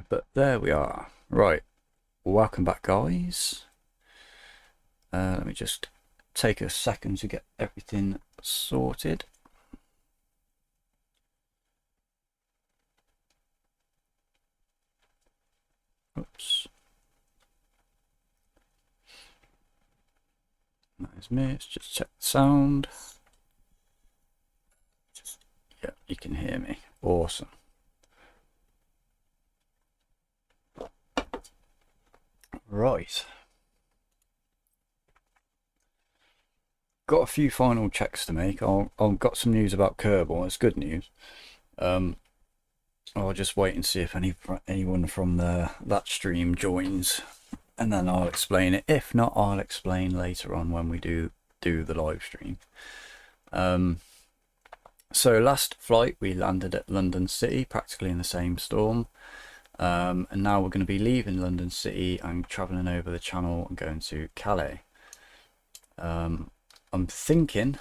but there we are. Right, welcome back, guys. Let me just take a second to get everything sorted. Oops. That is me. Let's just check the sound. Yeah, you can hear me. Awesome. Right. Got a few final checks to make. I've got some news about Kerbal. It's good news. I'll just wait and see if anyone from that stream joins, and then I'll explain it. If not, I'll explain later on when we do the live stream. So last flight we landed at London City, practically in the same storm, and now we're going to be leaving London City and travelling over the Channel and going to Calais. I'm thinking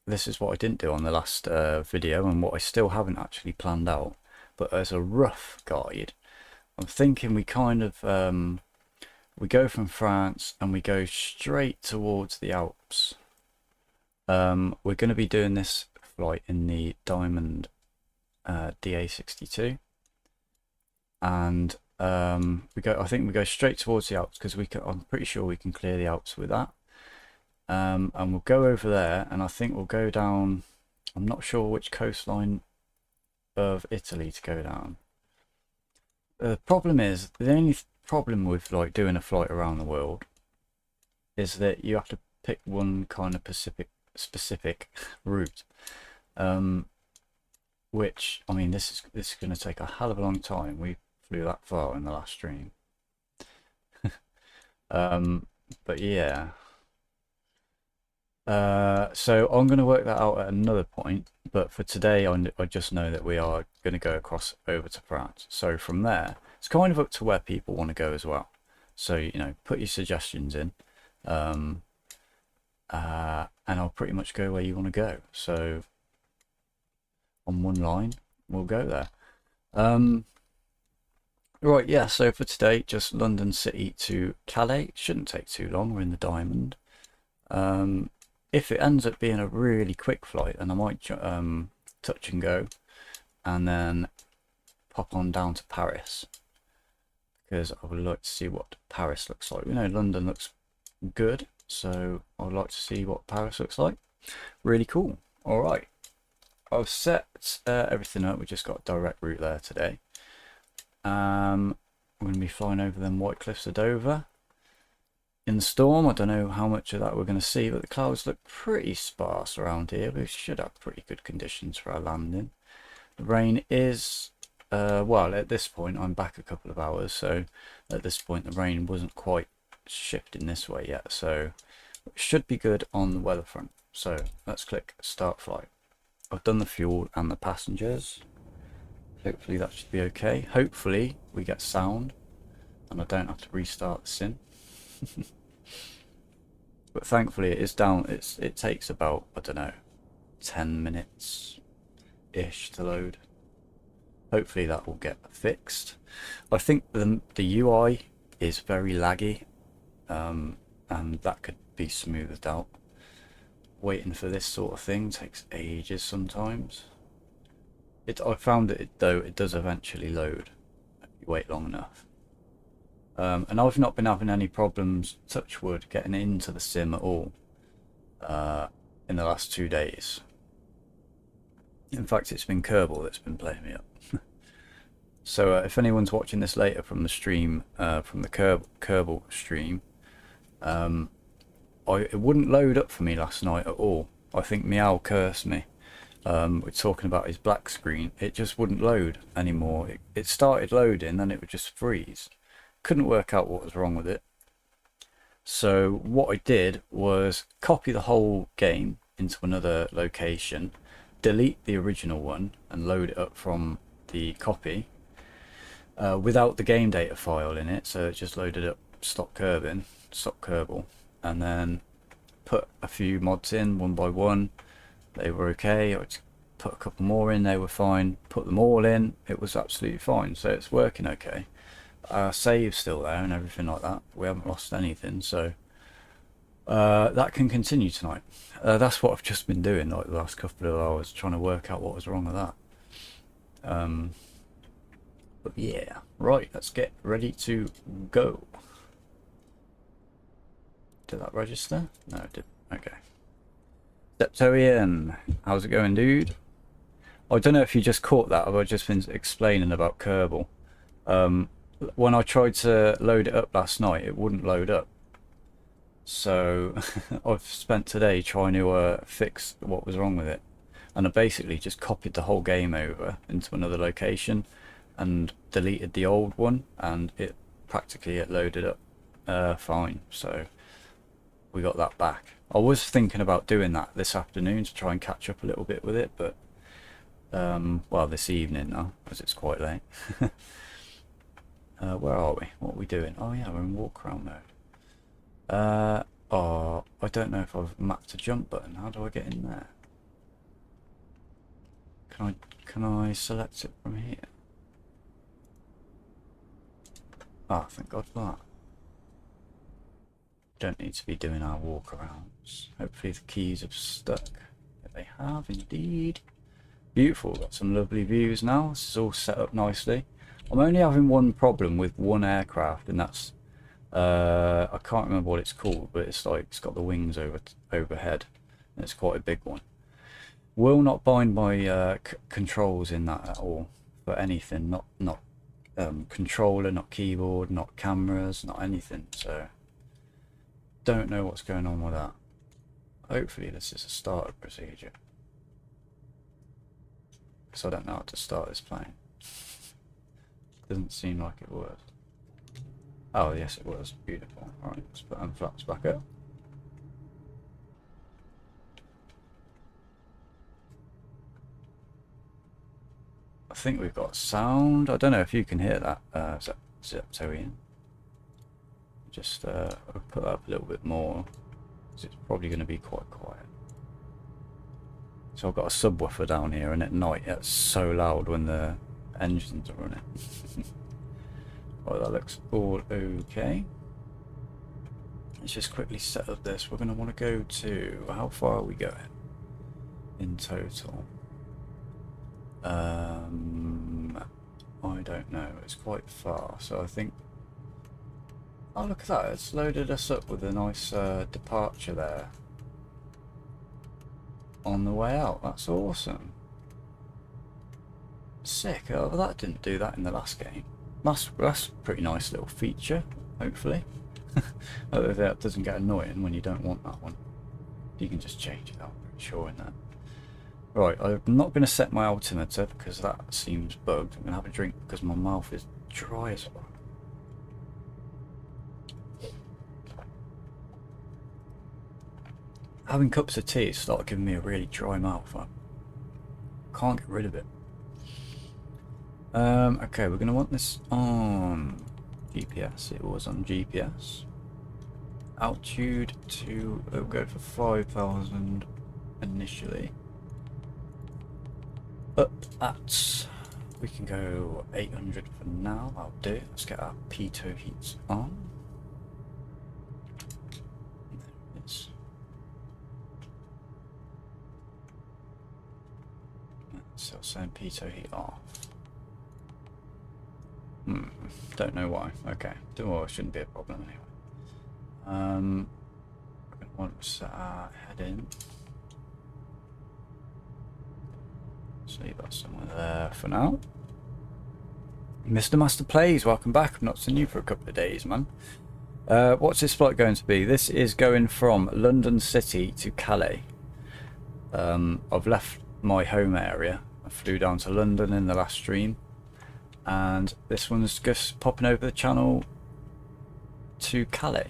this is what I didn't do on the last video, and what I still haven't actually planned out, but as a rough guide, I'm thinking we kind of we go from France and we go straight towards the Alps. We're going to be doing this flight in the Diamond DA62, and I think we go straight towards the Alps because I'm pretty sure we can clear the Alps with that. And we'll go over there, and I think we'll go down, I'm not sure which coastline of Italy to go down. The problem is, the only problem with like doing a flight around the world is that you have to pick one kind of specific route, which, I mean, this is going to take a hell of a long time. We flew that far in the last stream. But yeah, so I'm going to work that out at another point, but for today I just know that we are going to go across over to France. So from there it's kind of up to where people want to go as well, so you know, put your suggestions in, and I'll pretty much go where you want to go. So on one line we'll go there. Right, yeah, so for today just London City to Calais. It shouldn't take too long. We're in the Diamond. If it ends up being a really quick flight, then I might touch and go and then pop on down to Paris, because I would like to see what Paris looks like. We know London looks good, so I would like to see what Paris looks like. Really cool. All right, I've set everything up. We just got a direct route there today. I'm going to be flying over them White Cliffs of Dover. In the storm, I don't know how much of that we're going to see, but the clouds look pretty sparse around here. We should have pretty good conditions for our landing. The rain is, well, at this point, I'm back a couple of hours, so at this point the rain wasn't quite shifting this way yet, so it should be good on the weather front. So let's click start flight. I've done the fuel and the passengers. Hopefully that should be okay. Hopefully we get sound and I don't have to restart the sim. But thankfully it is down. It takes about, I don't know, 10 minutes ish to load. Hopefully that will get fixed. I think the UI is very laggy, and that could be smoothed out. Waiting for this sort of thing takes ages sometimes. I found that it does eventually load if you wait long enough. And I've not been having any problems, touch wood, getting into the sim at all in the last 2 days. In fact, it's been Kerbal that's been playing me up. So if anyone's watching this later from the stream, from the Kerbal stream, it wouldn't load up for me last night at all. I think Meow cursed me. We're talking about his black screen. It just wouldn't load anymore. It started loading, then it would just freeze. Couldn't work out what was wrong with it. So what I did was copy the whole game into another location, delete the original one and load it up from the copy without the game data file in it. So it just loaded up stock Kerbal, and then put a few mods in one by one. They were okay. I put a couple more in, they were fine. Put them all in, it was absolutely fine. So it's working okay. Our save's still there and everything like that. We haven't lost anything, so that can continue tonight. That's what I've just been doing like the last couple of hours, trying to work out what was wrong with that. But yeah, right, let's get ready to go. Did that register? No, it didn't. Okay. Septorian, how's it going, dude? I don't know if you just caught that, I've just been explaining about Kerbal. When I tried to load it up last night, it wouldn't load up. So I've spent today trying to fix what was wrong with it. And I basically just copied the whole game over into another location and deleted the old one, and it loaded up fine. So we got that back. I was thinking about doing that this afternoon to try and catch up a little bit with it, but well, this evening now, as it's quite late. Where are we? What are we doing? Oh yeah, we're in walk around mode. Oh, I don't know if I've mapped a jump button. How do I get in there? Can I select it from here? Oh, thank God for that. Don't need to be doing our walkarounds. Hopefully the keys have stuck. They have indeed. Beautiful, got some lovely views now. This is all set up nicely. I'm only having one problem with one aircraft, and that's I can't remember what it's called, but it's like it's got the wings overhead, and it's quite a big one. Will not bind my controls in that at all for anything. Not controller, not keyboard, not cameras, not anything. So don't know what's going on with that. Hopefully this is a startup procedure, because I don't know how to start this plane. Doesn't seem like it was. Oh yes, it was. Beautiful. Alright, let's put them flaps back up. I think we've got sound. I don't know if you can hear that, Septorian. Just I'll put that up a little bit more, because it's probably going to be quite quiet. So I've got a subwoofer down here, and at night it's so loud when the engines are running. Well, that looks all okay. Let's just quickly set up this. We're going to want to go to... How far are we going in total? I don't know. It's quite far, so I think... Oh, look at that. It's loaded us up with a nice departure there on the way out. That's awesome. Sick. Oh, that didn't do that in the last game. That's a pretty nice little feature, hopefully. If that doesn't get annoying when you don't want that one. You can just change it out, I'm pretty sure in that. Right, I'm not going to set my altimeter because that seems bugged. I'm going to have a drink because my mouth is dry as well. Having cups of tea started giving me a really dry mouth. I can't get rid of it. Okay, we're going to want this on GPS. It was on GPS. Altitude to, we'll go for 5,000 initially. Up at, we can go 800 for now. I'll do it. Let's get our pitot heats on. There it is. So send pitot heat off. Don't know why. Okay. Well, it shouldn't be a problem anyway. We're going to want to set our head in. Let's leave that somewhere there for now. Mr. Master Plays, welcome back. I've not seen you for a couple of days, man. What's this flight going to be? This is going from London City to Calais. I've left my home area. I flew down to London in the last stream. And this one's just popping over the channel to Calais.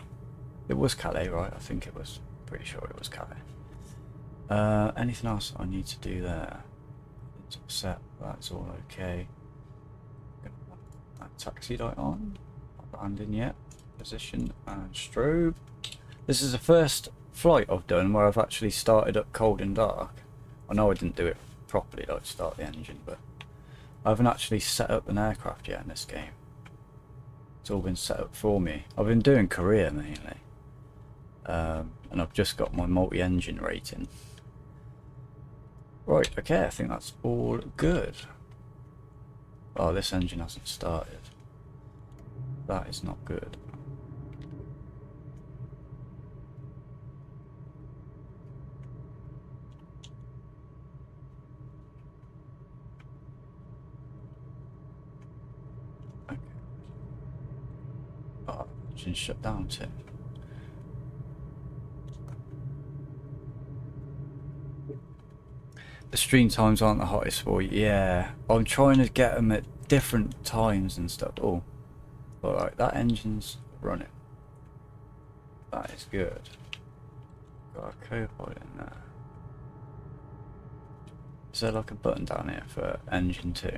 It was Calais, right? I think it was. Pretty sure it was Calais. Anything else I need to do there? It's all set. That's all okay. That taxi light on. Not landing yet. Position and strobe. This is the first flight I've done where I've actually started up cold and dark. I know I didn't do it properly like start the engine, but I haven't actually set up an aircraft yet in this game. It's all been set up for me. I've been doing career mainly, and I've just got my multi-engine rating. Right, okay, I think that's all good. Oh, this engine hasn't started. That is not good. Okay. Oh, engine shut down too. The stream times aren't the hottest for you. Yeah, I'm trying to get them at different times and stuff. Oh, alright, that engine's running. That is good. Got a co-pilot in there. Is there like a button down here for engine 2?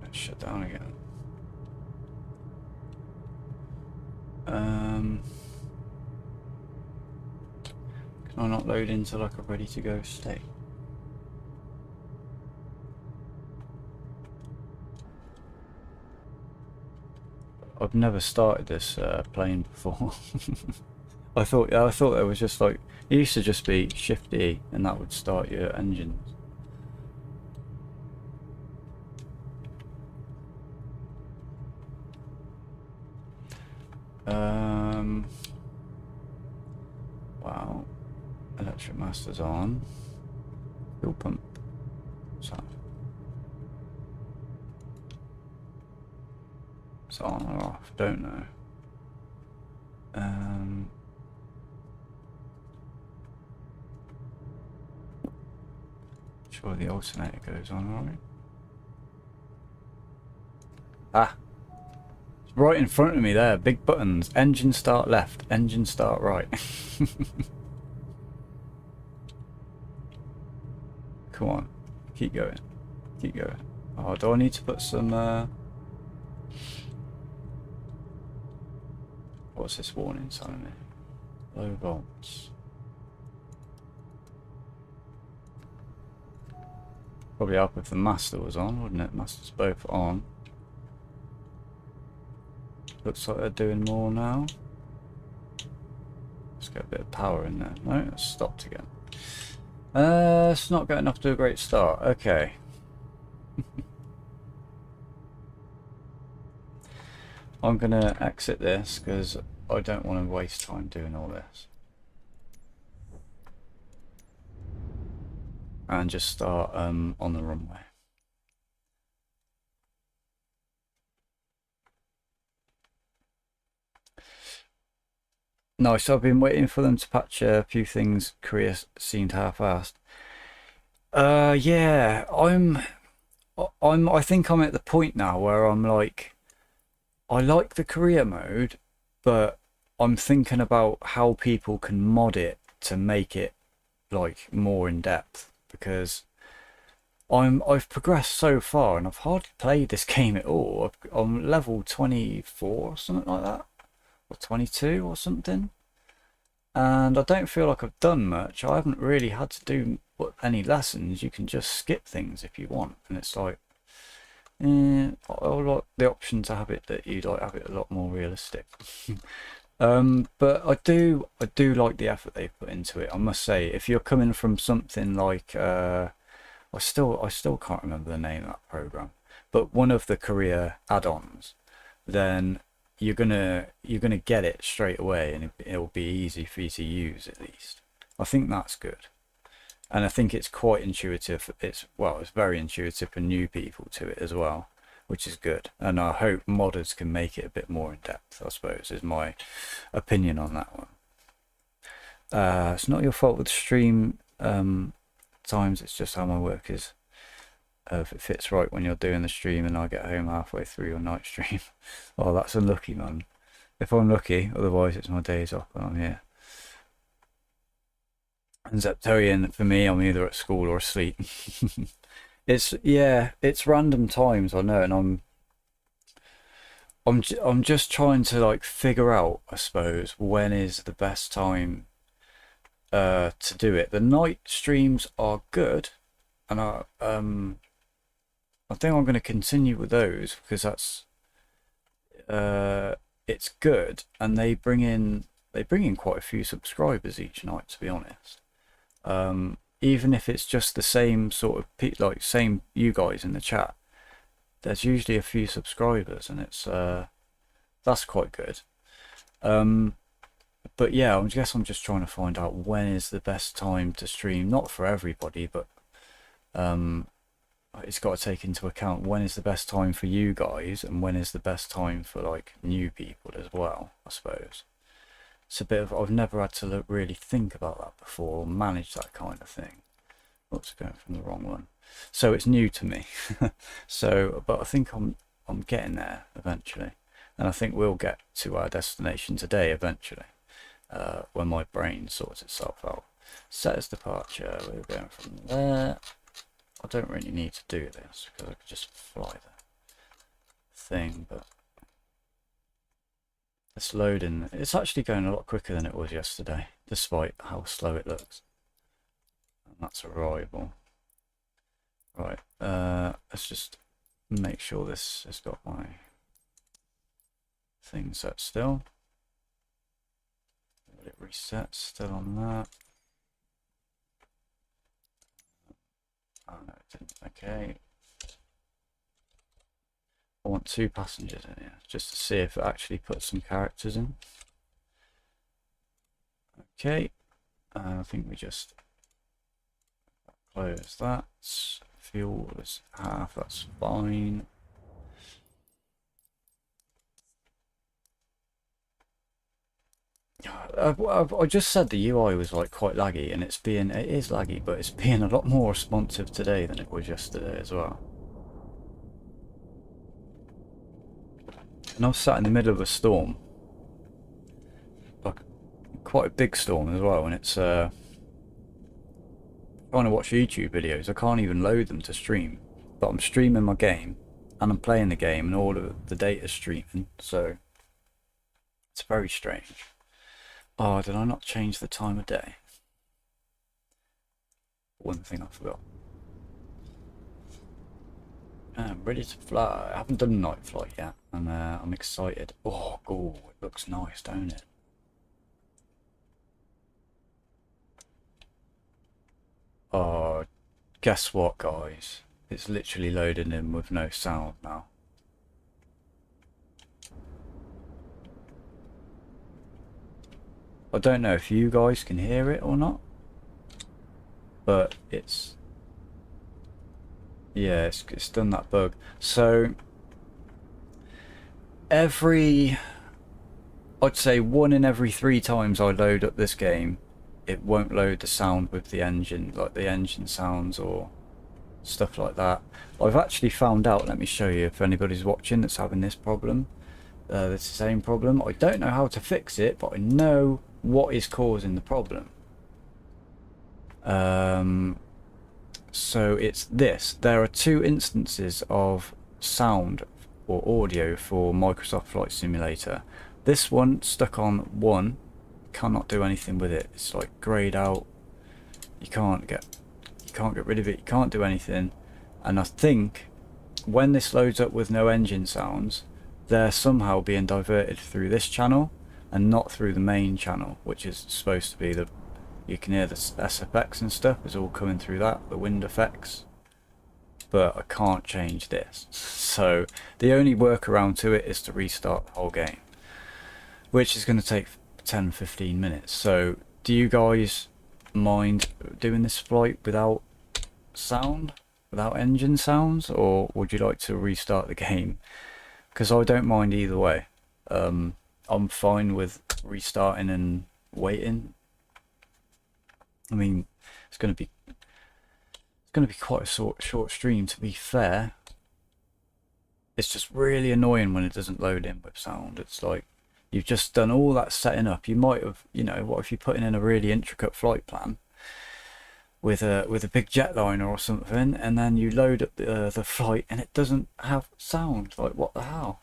Let's shut down again. Can I not load into like a ready to go state? I've never started this plane before. I thought there was just like, it used to just be Shift E and that would start your engines. Wow. Electric master's on. Fuel pump. So. It's on or off, don't know. Sure the alternator goes on, alright. Ah! It's right in front of me there, big buttons. Engine start left, engine start right. Come on, keep going, keep going. Oh, do I need to put some, what's this warning telling me? Low volts. Probably up if the master was on, wouldn't it? Master's both on. Looks like they're doing more now. Let's get a bit of power in there. No, it's stopped again. It's not getting off to a great start. Okay. I'm gonna exit this because I don't want to waste time doing all this. And just start on the runway. No, so I've been waiting for them to patch a few things. Korea seemed half-assed. Yeah, I think I'm at the point now where I'm like, I like the career mode, but I'm thinking about how people can mod it to make it like more in depth, because I've progressed so far and I've hardly played this game at all. I'm level 24 or something like that, or 22 or something, and I don't feel like I've done much. I haven't really had to do any lessons. You can just skip things if you want, and it's like, I like the option to have it that you like have it a lot more realistic. But I do like the effort they put into it. I must say, if you're coming from something like I still can't remember the name of that program, but one of the career add-ons, then you're gonna get it straight away, and it'll be easy for you to use at least. I think that's good, and I think it's quite intuitive. It's very intuitive for new people to it as well, which is good. And I hope modders can make it a bit more in depth, I suppose, is my opinion on that one. It's not your fault with stream times, it's just how my work is. If it fits right when you're doing the stream and I get home halfway through your night stream. Oh, that's unlucky, man. If I'm lucky, otherwise it's my days off and I'm here. And Zeptorian, for me, I'm either at school or asleep. It's random times, I know, and I'm just trying to like figure out, I suppose, when is the best time to do it. The night streams are good, and I think I'm going to continue with those because that's it's good, and they bring in quite a few subscribers each night, to be honest. Even if it's just the same sort of like same you guys in the chat, there's usually a few subscribers, and it's that's quite good. But yeah, I guess I'm just trying to find out when is the best time to stream, not for everybody, but it's got to take into account when is the best time for you guys and when is the best time for like new people as well, I suppose. It's a bit of, I've never had to really think about that before or manage that kind of thing. Oops, going from the wrong one. So it's new to me. So, but I think I'm getting there eventually, and I think we'll get to our destination today eventually, when my brain sorts itself out. Set as departure. We're going from there. I don't really need to do this because I could just fly the thing, but it's loading. It's actually going a lot quicker than it was yesterday, despite how slow it looks. And that's arrival. Right, let's just make sure this has got my thing set still. Let it reset, still on that. Oh no, it didn't. Okay. I want 2 passengers in here, just to see if it actually puts some characters in. Okay, I think we just close that. Fuel is half, that's fine. I just said the UI was like quite laggy, and it is laggy, but it's being a lot more responsive today than it was yesterday as well. And I was sat in the middle of a storm, like quite a big storm as well, and it's trying to watch YouTube videos. I can't even load them to stream, but I'm streaming my game and I'm playing the game and all of the data's streaming, so it's very strange. Oh, did I not change the time of day? One thing I forgot. I'm ready to fly. I haven't done a night flight yet, and I'm excited. Oh, cool. It looks nice, don't it? Oh, guess what, guys? It's literally loaded in with no sound now. I don't know if you guys can hear it or not, but it's, yeah, it's done that bug. So I'd say 1 in every 3 times I load up this game, it won't load the sound with the engine, like the engine sounds or stuff like that. I've actually found out, let me show you if anybody's watching that's having this problem, the same problem. I don't know how to fix it, but I know what is causing the problem. So it's this. There are 2 instances of sound or audio for Microsoft Flight Simulator. This one stuck on 1, cannot do anything with it. It's like grayed out. You can't get rid of it. You can't do anything. And I think when this loads up with no engine sounds, they're somehow being diverted through this channel and not through the main channel, which is supposed to be the, you can hear the SFX and stuff is all coming through that, the wind effects. But I can't change this. So the only workaround to it is to restart the whole game, which is going to take 10-15 minutes. So do you guys mind doing this flight without sound, without engine sounds, or would you like to restart the game? Because I don't mind either way. I'm fine with restarting and waiting. I mean, it's going to be quite a short stream, to be fair. It's just really annoying when it doesn't load in with sound. It's like you've just done all that setting up. You might have, you know, what if you're putting in a really intricate flight plan with a big jetliner or something, and then you load up the flight and it doesn't have sound? Like, what the hell?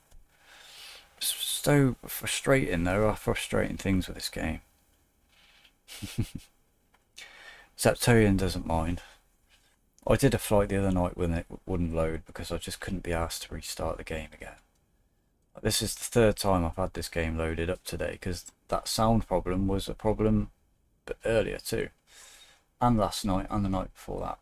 So frustrating. There are frustrating things with this game. Septorian doesn't mind. I did a flight the other night when it wouldn't load because I just couldn't be asked to restart the game again. This is the third time I've had this game loaded up today because that sound problem was a problem earlier too. And last night and the night before that.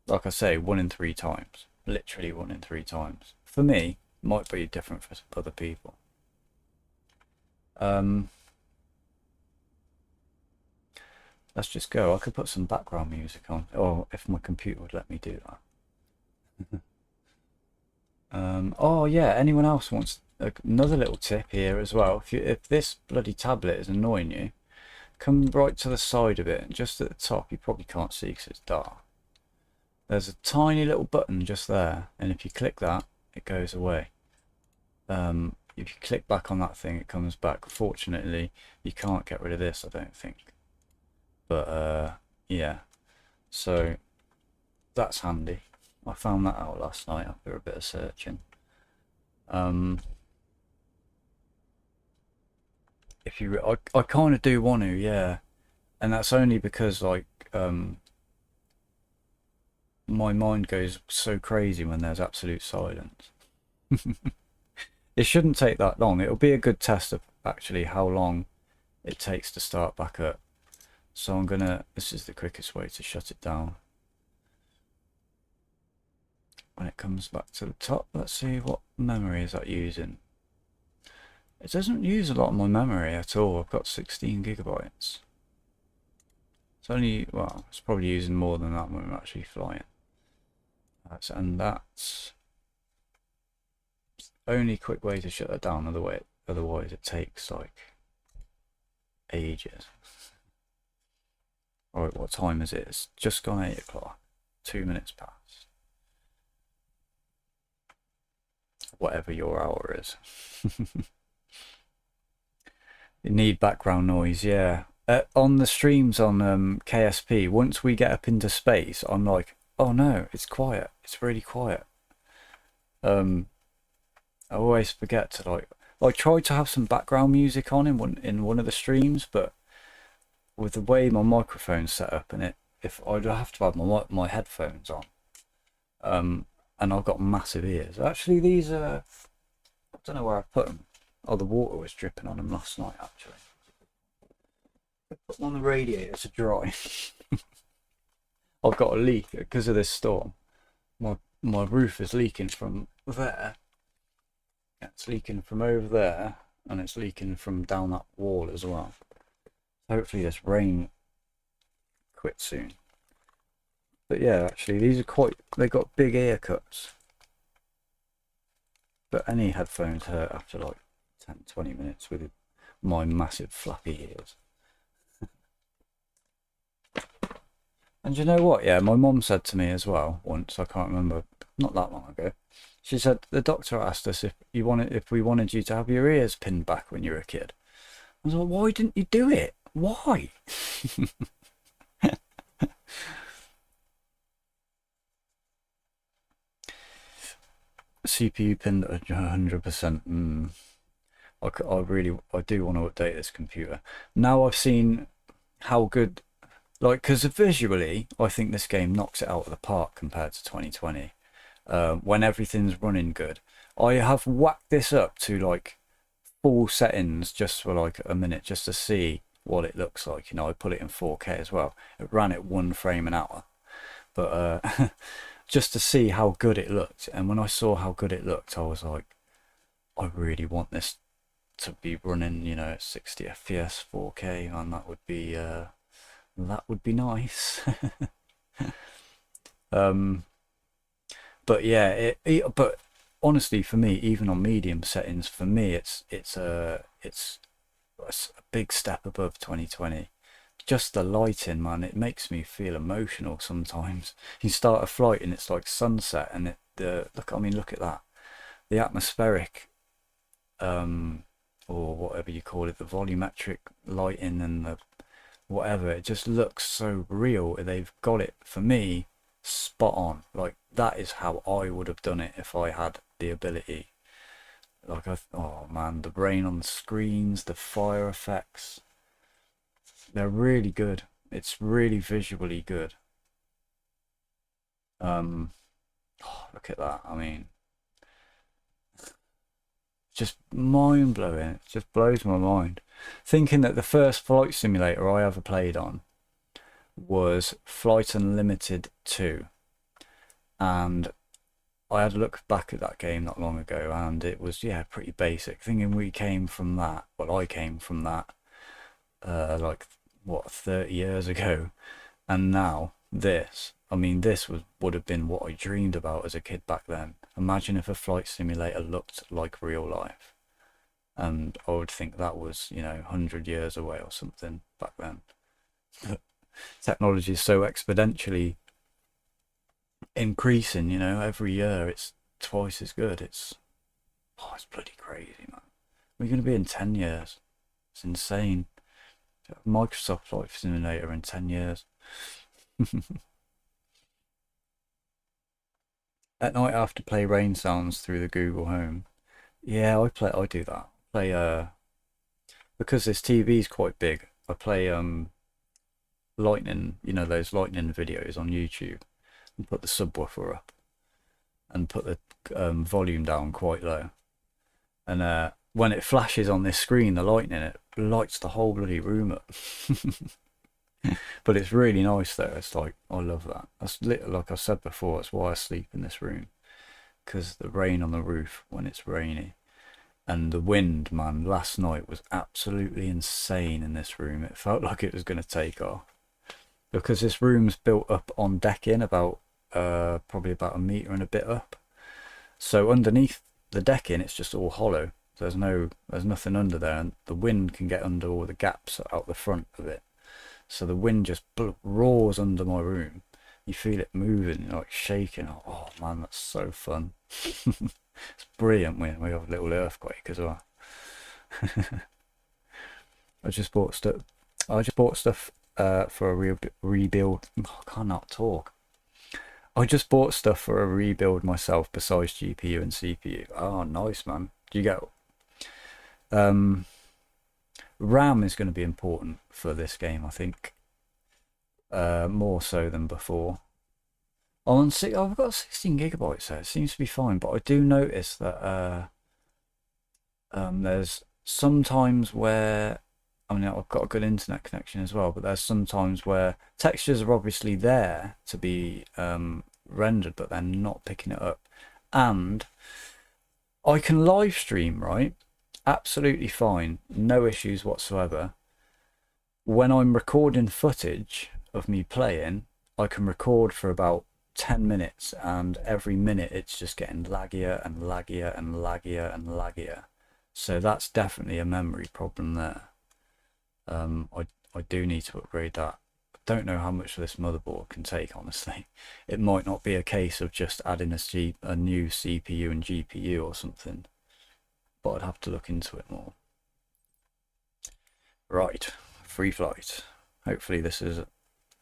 Like I say, 1 in 3 times. Literally 1 in 3 times. For me, might be different for other people. Let's just go. I could put some background music on, or if my computer would let me do that. Oh yeah, anyone else wants another little tip here as well? If this bloody tablet is annoying you, come right to the side of it, and just at the top, you probably can't see because it's dark. There's a tiny little button just there, and if you click that, it goes away. If you click back on that thing, it comes back. Fortunately, you can't get rid of this, I don't think. But yeah, so that's handy. I found that out last night after a bit of searching. If you, I kind of do want to, yeah, and that's only because like my mind goes so crazy when there's absolute silence. It shouldn't take that long. It'll be a good test of actually how long it takes to start back up. So I'm gonna, this is the quickest way to shut it down. When it comes back to the top, let's see what memory is that using. It doesn't use a lot of my memory at all. I've got 16 gigabytes. It's only, well, it's probably using more than that when I'm actually flying. And that's the only quick way to shut that down, otherwise it takes like ages. Alright, what time is it? It's just gone 8 o'clock. 2 minutes past. Whatever your hour is. You need background noise, yeah. On the streams on KSP, once we get up into space, I'm like, oh no, it's quiet. It's really quiet. I always forget to like, I tried to have some background music on in one of the streams, but with the way my microphone's set up and if I'd have to have my headphones on, and I've got massive ears. Actually, these are, I don't know where I put them. Oh, the water was dripping on them last night, actually. I put them on the radiator to dry. I've got a leak because of this storm. My roof is leaking from there. It's leaking from over there, and it's leaking from down that wall as well. Hopefully this rain quits soon. But yeah, actually these are they got big ear cuts. But any headphones hurt after like 10-20 minutes with my massive flappy ears. And you know what, yeah, my mum said to me as well once, I can't remember, not that long ago, she said the doctor asked us if we wanted you to have your ears pinned back when you were a kid. I was like, why didn't you do it? Why? CPU pinned at 100%. I do want to update this computer. Now I've seen how good, like, because visually, I think this game knocks it out of the park compared to 2020. When everything's running good. I have whacked this up to like full settings just for like a minute just to see what it looks like. You know, I put it in 4K as well. It ran at 1 frame an hour, but just to see how good it looked. And when I saw how good it looked, I was like, I really want this to be running, you know, at 60 FPS 4K, and that would be nice. But yeah, but honestly, for me, even on medium settings, for me, it's a big step above 2020. Just the lighting, man, it makes me feel emotional sometimes. You start a flight and it's like sunset, and look at that, the atmospheric, or whatever you call it, the volumetric lighting and the whatever, it just looks so real. They've got it, for me, spot on. Like, that is how I would have done it if I had the ability. Like oh man, the rain on the screens, the fire effects, they're really good. It's really visually good. Oh, look at that. I mean, just mind blowing. It just blows my mind. Thinking that the first flight simulator I ever played on was Flight Unlimited 2. And I had a look back at that game not long ago, and it was, yeah, pretty basic. Thinking we came from that, well, I came from that, like, what, 30 years ago. And now, this, I mean, this would have been what I dreamed about as a kid back then. Imagine if a flight simulator looked like real life. And I would think that was, 100 years away or something back then. Technology is so exponentially increasing, every year it's twice as good. It's bloody crazy, man. We're going to be in 10 years. It's insane. Microsoft Flight Simulator in 10 years. At night I have to play rain sounds through the Google Home. Yeah, I do that. Play because this TV is quite big. I play lightning, those lightning videos on YouTube, and put the subwoofer up and put the volume down quite low. And when it flashes on this screen, the lightning, it lights the whole bloody room up. But it's really nice though. It's like, I love that. Like I said before, that's why I sleep in this room, because the rain on the roof when it's rainy. And the wind, man, last night was absolutely insane in this room. It felt like it was going to take off. Because this room's built up on decking about, probably about a metre and a bit up. So underneath the decking, it's just all hollow. There's nothing under there, and the wind can get under all the gaps out the front of it. So the wind just roars under my room. You feel it moving, like shaking. Oh man, that's so fun. It's brilliant when we have a little earthquake as well. I just bought stuff for a rebuild. Oh, I cannot talk. I just bought stuff for a rebuild myself besides GPU and CPU. Oh, nice, man. Do you get RAM is going to be important for this game, I think, more so than before. I've got 16 gigabytes there. It seems to be fine, but I do notice that there's sometimes where, I mean, I've got a good internet connection as well, but there's sometimes where textures are obviously there to be rendered, but they're not picking it up. And I can live stream, right? Absolutely fine, no issues whatsoever. When I'm recording footage of me playing, I can record for about 10 minutes, and every minute it's just getting laggier and laggier and laggier and laggier. So that's definitely a memory problem there. I do need to upgrade that. I don't know how much this motherboard can take, honestly. It might not be a case of just adding a new CPU and GPU or something, but I'd have to look into it more. Right, free flight. Hopefully this is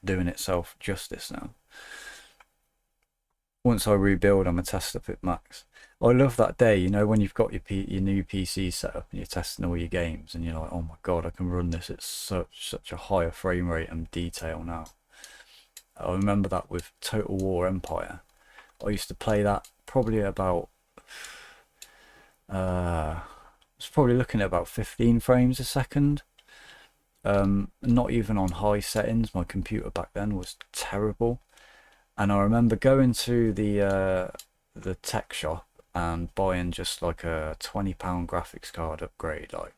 doing itself justice now. Once I rebuild, I'm gonna test up at max. I love that day, when you've got your new PC set up and you're testing all your games, and you're like, oh my god, I can run this at such a higher frame rate and detail now. I remember that with Total War Empire. I used to play that probably about I was probably looking at about 15 frames a second. Not even on high settings. My computer back then was terrible. And I remember going to the tech shop and buying just like a £20 graphics card upgrade, like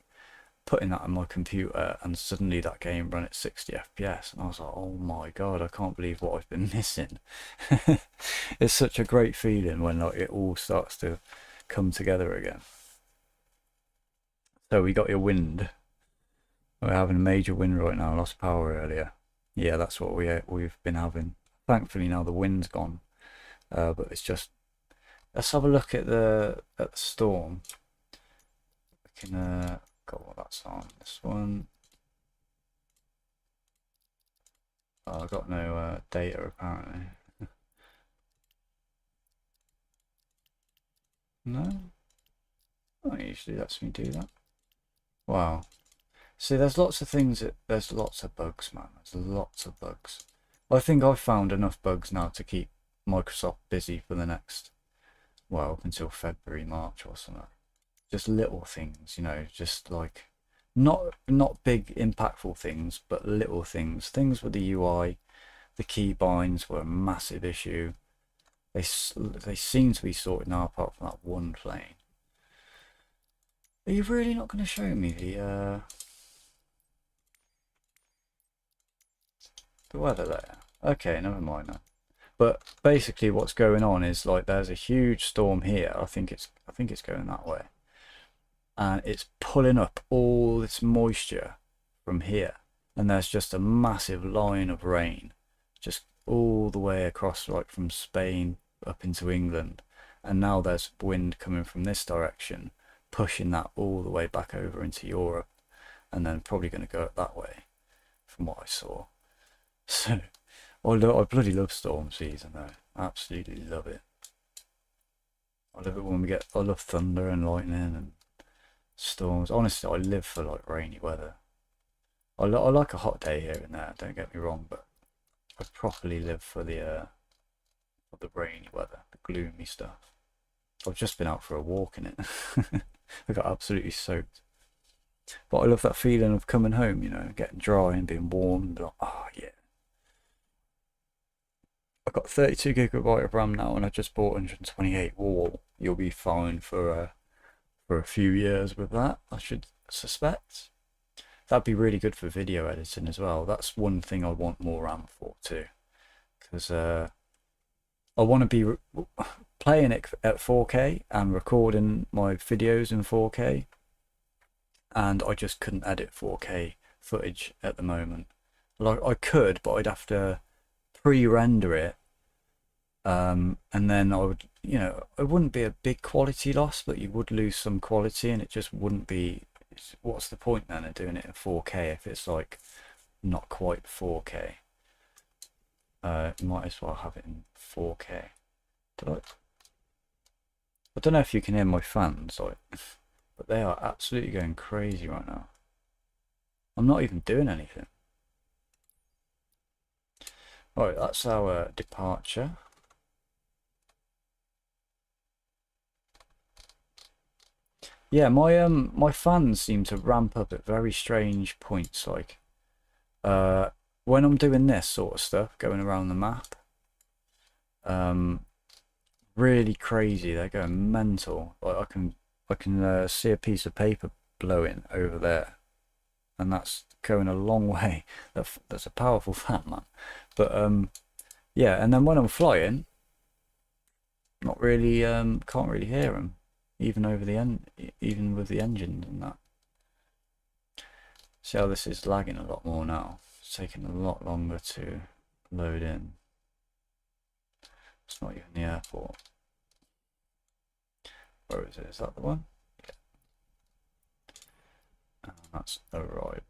putting that on my computer, and suddenly that game ran at 60 FPS, and I was like, oh my god, I can't believe what I've been missing. It's such a great feeling when like it all starts to come together again. So we got your wind. We're having a major wind right now. Lost power earlier. Yeah, that's what we've been having. Thankfully now the wind's gone, but it's just. Let's have a look at the storm. We can got what that's on. This one. Oh, I got no data apparently. No. Oh, it usually lets me do that. Wow. See, there's lots of things there's lots of bugs, man. There's lots of bugs. I think I've found enough bugs now to keep Microsoft busy for the next, well, up until February, March or something. Just little things, you know, just like not big impactful things, but little things. Things with the UI, the keybinds were a massive issue. They seem to be sorted now, apart from that one plane. Are you really not going to show me the weather there? Okay, never mind that. But basically, what's going on is like there's a huge storm here. I think it's going that way, and it's pulling up all this moisture from here, and there's just a massive line of rain, just all the way across, like from Spain up into England, and now there's wind coming from this direction, pushing that all the way back over into Europe, and then probably going to go up that way, from what I saw. So, I bloody love storm season though. Absolutely love it. I love it when we get. I love thunder and lightning and storms. Honestly, I live for like rainy weather. I like a hot day here and there. Don't get me wrong, but I properly live for the rainy weather, the gloomy stuff. I've just been out for a walk in it. I got absolutely soaked. But I love that feeling of coming home, you know, getting dry and being warm and like, oh yeah. I've got 32GB of RAM now and I just bought 128. Whoa, you'll be fine for a few years with that, I should suspect. That'd be really good for video editing as well. That's one thing I want more RAM for too. Because I want to be playing it at 4K and recording my videos in 4K. And I just couldn't edit 4K footage at the moment. Like I could, but I'd have to pre-render it, and then I would, you know, it wouldn't be a big quality loss, but you would lose some quality, and it just wouldn't be. What's the point then of doing it in 4K if it's like not quite 4K? You might as well have it in 4K. I don't know if you can hear my fans, like, but they are absolutely going crazy right now. I'm not even doing anything. Right, that's our departure. Yeah, my fans seem to ramp up at very strange points. Like, when I'm doing this sort of stuff, going around the map, really crazy. They're going mental. Like I can see a piece of paper blowing over there, and that's going a long way. That's a powerful fan, man. But yeah, and then when I'm flying, not really, can't really hear them, even over the even with the engines and that. See how this is lagging a lot more now. It's taking a lot longer to load in. It's not even the airport. Where is it? Is that the one? Yeah. And that's arrival.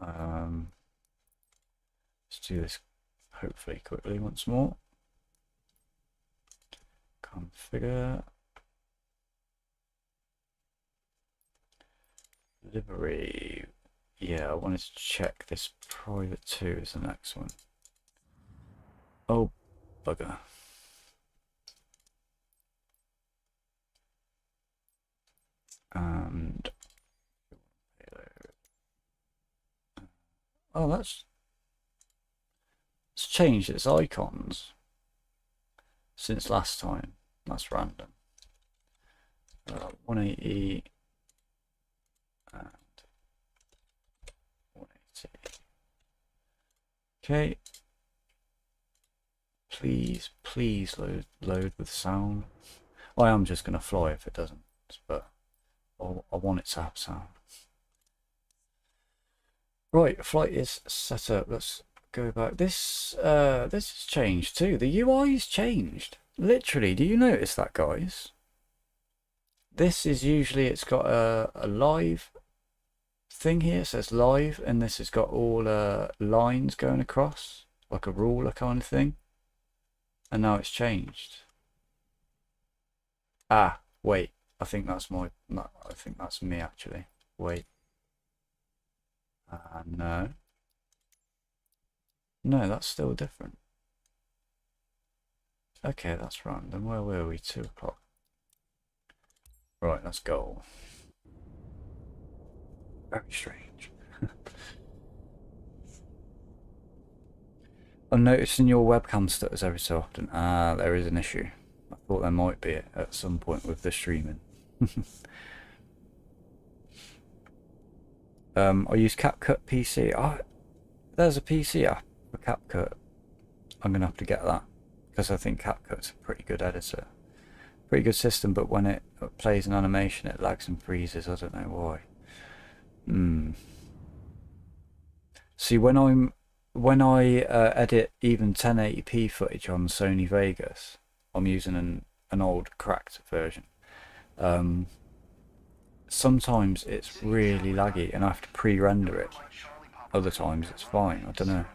Alright. Let's do this hopefully quickly once more. Configure. Livery. Yeah, I wanted to check this private 2 is the next one. Oh, bugger. And oh, it's changed its icons since last time. That's random. 180 and 180. Okay. Please load with sound. I am just gonna fly if it doesn't, but I want it to have sound. Right, flight is set up. Let's go back. This has changed too. The UI's changed. Literally, do you notice that, guys? This is usually, it's got a live thing here. It says live, and this has got all lines going across, like a ruler kind of thing. And now it's changed. Ah, wait. I think that's my. I think that's me actually. Wait. No. No, that's still different. Okay, that's random. Where were we? 2 o'clock. Right, let's go. Very strange. I'm noticing your webcam stutters every so often. Ah, there is an issue. I thought there might be at some point with the streaming. I use CapCut PC. Oh, there's a PC app for CapCut. I'm going to have to get that because I think CapCut's a pretty good editor. Pretty good system, but when it plays an animation it lags and freezes. I don't know why. See, when I edit even 1080p footage on Sony Vegas, I'm using an old cracked version. Sometimes it's really laggy and I have to pre-render it. Other times it's fine. I don't know.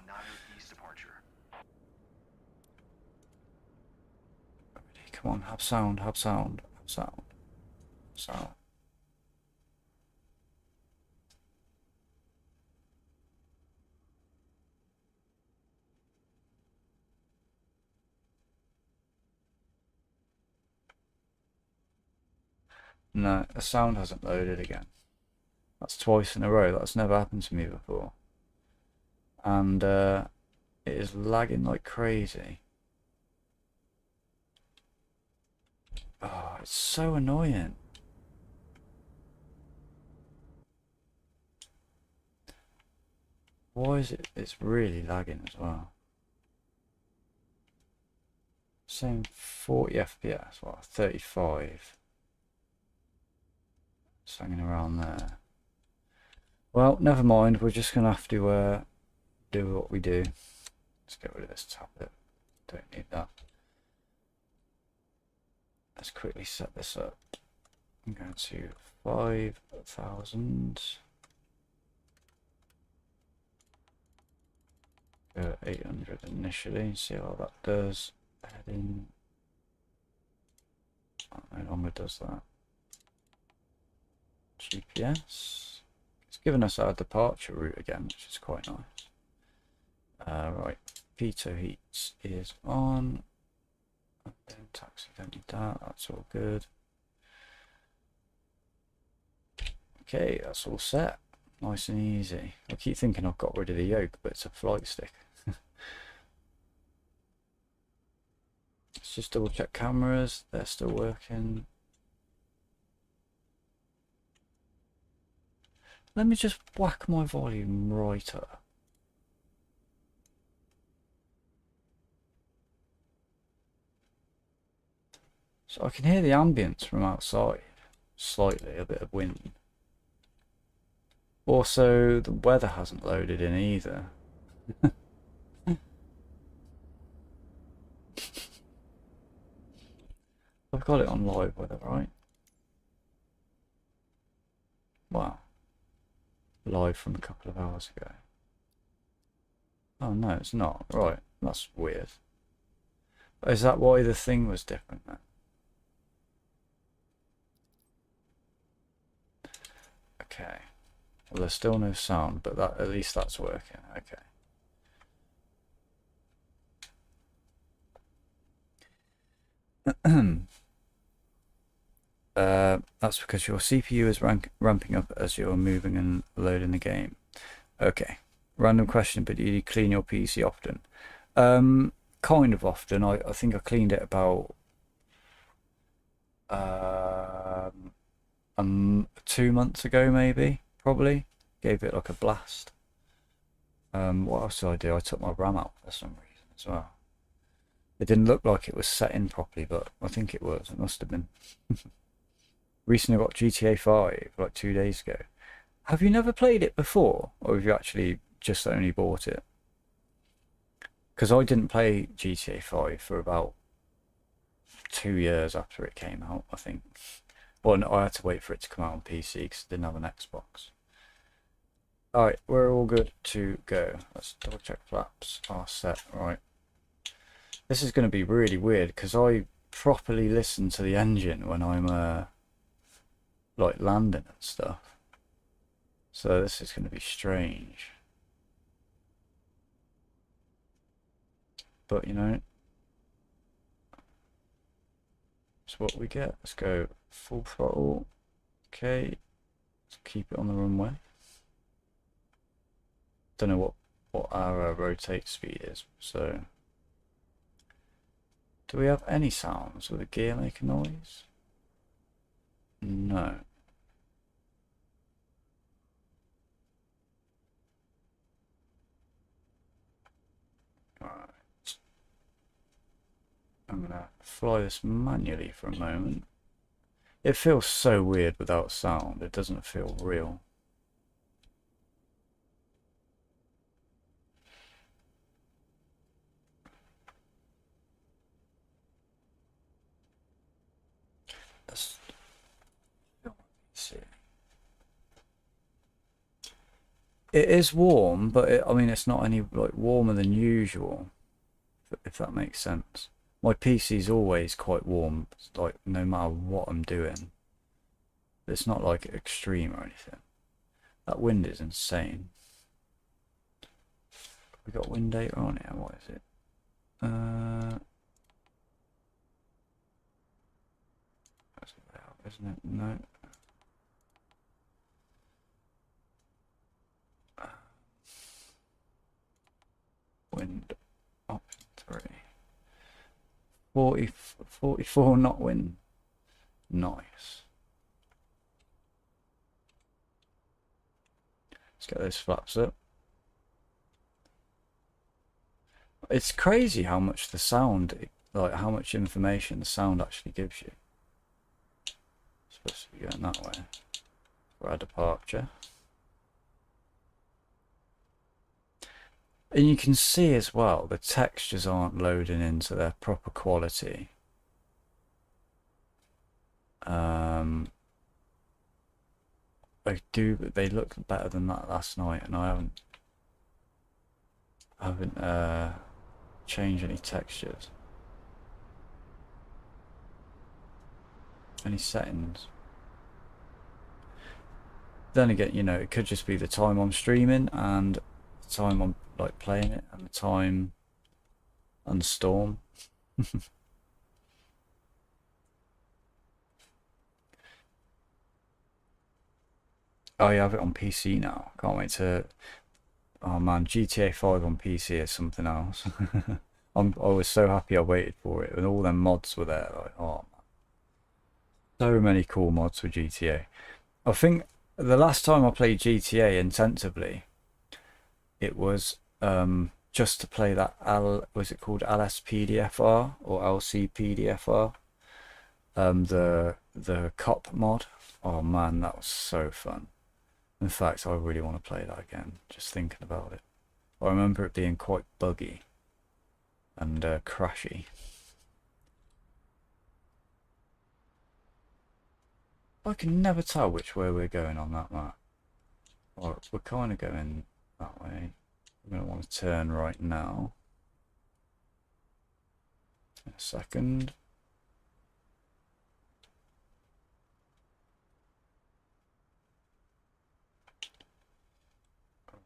Come on, have sound, have sound, have sound, sound. No, the sound hasn't loaded again. That's twice in a row. That's never happened to me before. And it is lagging like crazy. Oh, it's so annoying. Why is it? It's really lagging as well. Same 40 FPS, what, 35. It's hanging around there. Well, never mind. We're just gonna have to do what we do. Let's get rid of this tablet. Don't need that. Let's quickly set this up. I'm going to 5,000. 800 initially. See how that does. Heading. Oh, no longer does that. GPS. It's given us our departure route again, which is quite nice. Right, pitot heats is on. And then taxi, don't need that. That's all good. Okay, that's all set. Nice and easy. I keep thinking I've got rid of the yoke, but it's a flight stick. Let's just double check cameras. They're still working. Let me just whack my volume right up. So I can hear the ambience from outside. Slightly, a bit of wind. Also, the weather hasn't loaded in either. I've got it on live weather, right? Wow. Live from a couple of hours ago. Oh no, it's not. Right, that's weird. Is that why the thing was different then? Okay. Well, there's still no sound, but that at least that's working. Okay. That's because your CPU is ramping up as you're moving and loading the game. Okay. Random question, but do you clean your PC often? Kind of often. I think I cleaned it about 2 months ago, maybe. Probably. Gave it like a blast. What else did I do? I took my RAM out for some reason as well. It didn't look like it was set in properly, but I think it was. It must have been. Recently got GTA 5 like 2 days ago. Have you never played it before? Or have you actually just only bought it? Because I didn't play GTA 5 for about 2 years after it came out, I think. Well, no, I had to wait for it to come out on PC because I didn't have an Xbox. Alright, we're all good to go. Let's double check flaps are set. Right. This is going to be really weird because I properly listen to the engine when I'm like landing and stuff. So this is going to be strange. But you know, it's what we get. Let's go full throttle. Okay, let's keep it on the runway. Don't know what our rotate speed is. So, do we have any sounds? Will the gear make a noise? No. Alright. I'm gonna fly this manually for a moment. It feels so weird without sound. It doesn't feel real. Let's see. It is warm, but I mean, it's not any like warmer than usual, if that makes sense. My PC's always quite warm, like no matter what I'm doing. It's not like extreme or anything. That wind is insane. We got wind data on here. What is it? That's about, isn't it? No. Wind option 3. 44 knot wind. Nice. Let's get those flaps up. It's crazy how much the sound, like how much information the sound actually gives you. Supposed to be going that way for our departure. And you can see as well, the textures aren't loading into their proper quality. They look better than that last night, and I haven't changed any textures. Any settings. Then again, you know, it could just be the time I'm streaming and the time I'm like playing it and the time on Storm. Oh, you have it on PC now. Can't wait to. Oh man, GTA 5 on PC is something else. I was so happy I waited for it, and all them mods were there. Like, oh man, so many cool mods for GTA. I think the last time I played GTA intensively, it was just to play that was it called LSPDFR or LCPDFR? The cop mod. Oh man, that was so fun. In fact, I really want to play that again, just thinking about it. I remember it being quite buggy and crashy. I can never tell which way we're going on that map. Well, we're kind of going that way. I'm going to want to turn right now. In a second.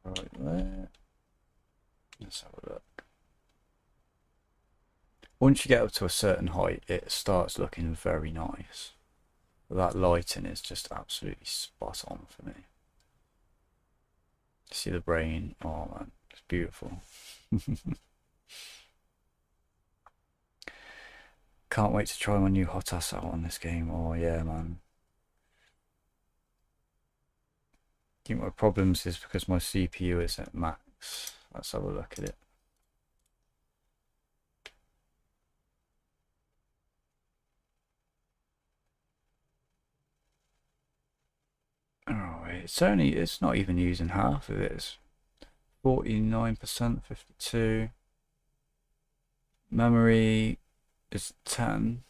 Right there. Let's have a look. Once you get up to a certain height, it starts looking very nice. But that lighting is just absolutely spot on for me. See the brain? Oh man, it's beautiful. Can't wait to try my new hot ass out on this game. Oh yeah, man. I think my problems is because my CPU is at max. Let's have a look at it. Oh, it's not even using half of it. 49%, 52. Memory is 10.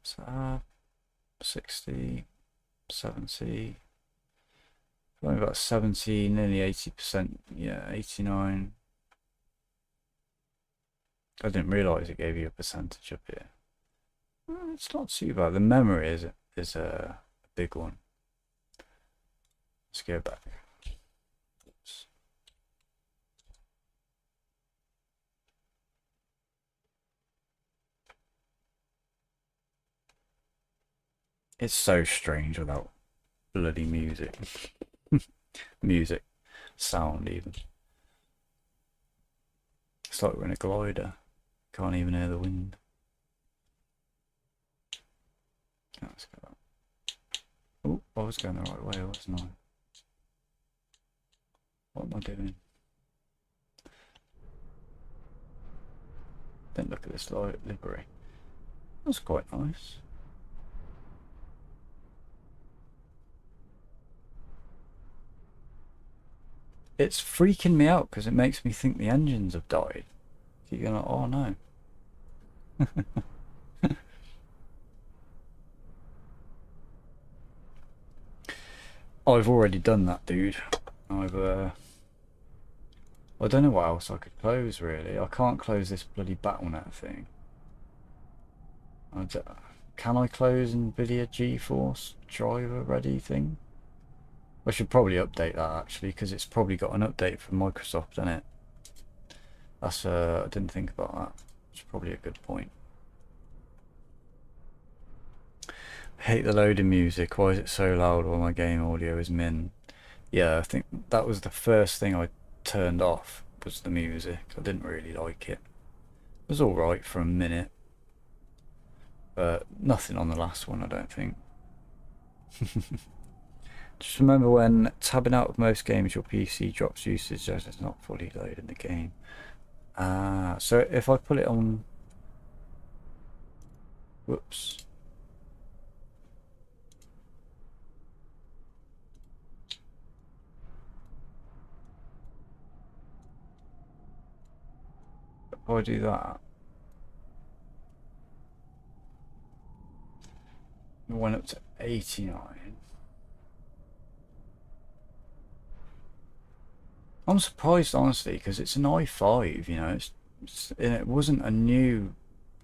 So 60, 70, only about 70, nearly 80%, yeah, 89. I didn't realise it gave you a percentage up here. It's not too bad. The memory is a big one. Let's go back. Oops. It's so strange without bloody music. Music. Sound even. It's like we're in a glider. Can't even hear the wind. Let's go. Oh, I was going the right way, wasn't I? What am I doing? Didn't look at this library. That's quite nice. It's freaking me out because it makes me think the engines have died. You're going, oh no. I've already done that, dude. I don't know what else I could close, really. I can't close this bloody BattleNet thing. Can I close NVIDIA GeForce driver ready thing? I should probably update that, actually, because it's probably got an update from Microsoft in it. That's, I didn't think about that. It's probably a good point. I hate the loading music. Why is it so loud while my game audio is min? Yeah, I think that was the first thing I turned off, was the music. I didn't really like it. It was alright for a minute, but nothing on the last one, I don't think. Just remember, when tabbing out of most games, your PC drops usage as it's not fully loading the game. So if I put it on... Whoops. If I do that, it went up to 89. I'm surprised, honestly, because it's an i5, you know, and it wasn't a new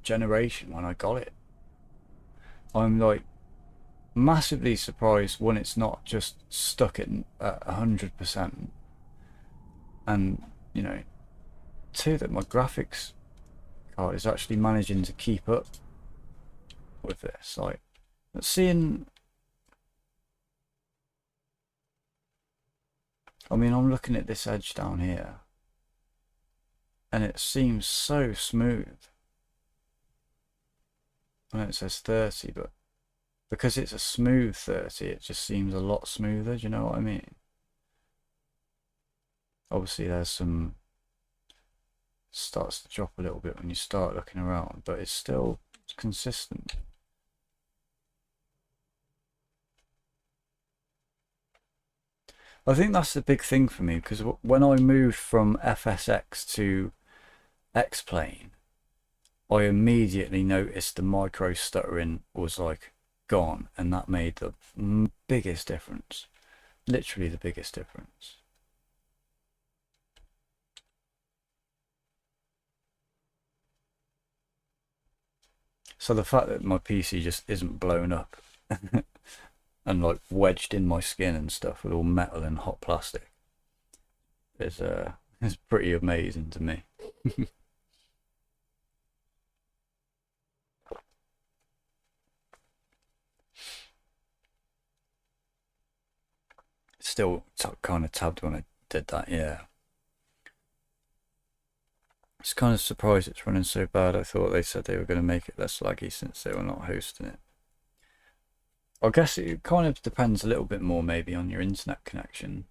generation when I got it. I'm like massively surprised when it's not just stuck at 100%, and you know, two, that my graphics card is actually managing to keep up with this. Like, seeing, I mean, I'm looking at this edge down here and it seems so smooth. I know it says 30, but because it's a smooth 30, it just seems a lot smoother. Do you know what I mean? Obviously there's some, starts to drop a little bit when you start looking around, but it's still consistent. I think that's the big thing for me, because when I moved from FSX to X-Plane, I immediately noticed the micro stuttering was like gone, and that made the biggest difference. Literally the biggest difference. So the fact that my PC just isn't blown up and like wedged in my skin and stuff with all metal and hot plastic is pretty amazing to me. Still kind of tabbed when I did that, yeah. It's kind of surprised it's running so bad. I thought they said they were going to make it less laggy since they were not hosting it. I guess it kind of depends a little bit more maybe on your internet connection.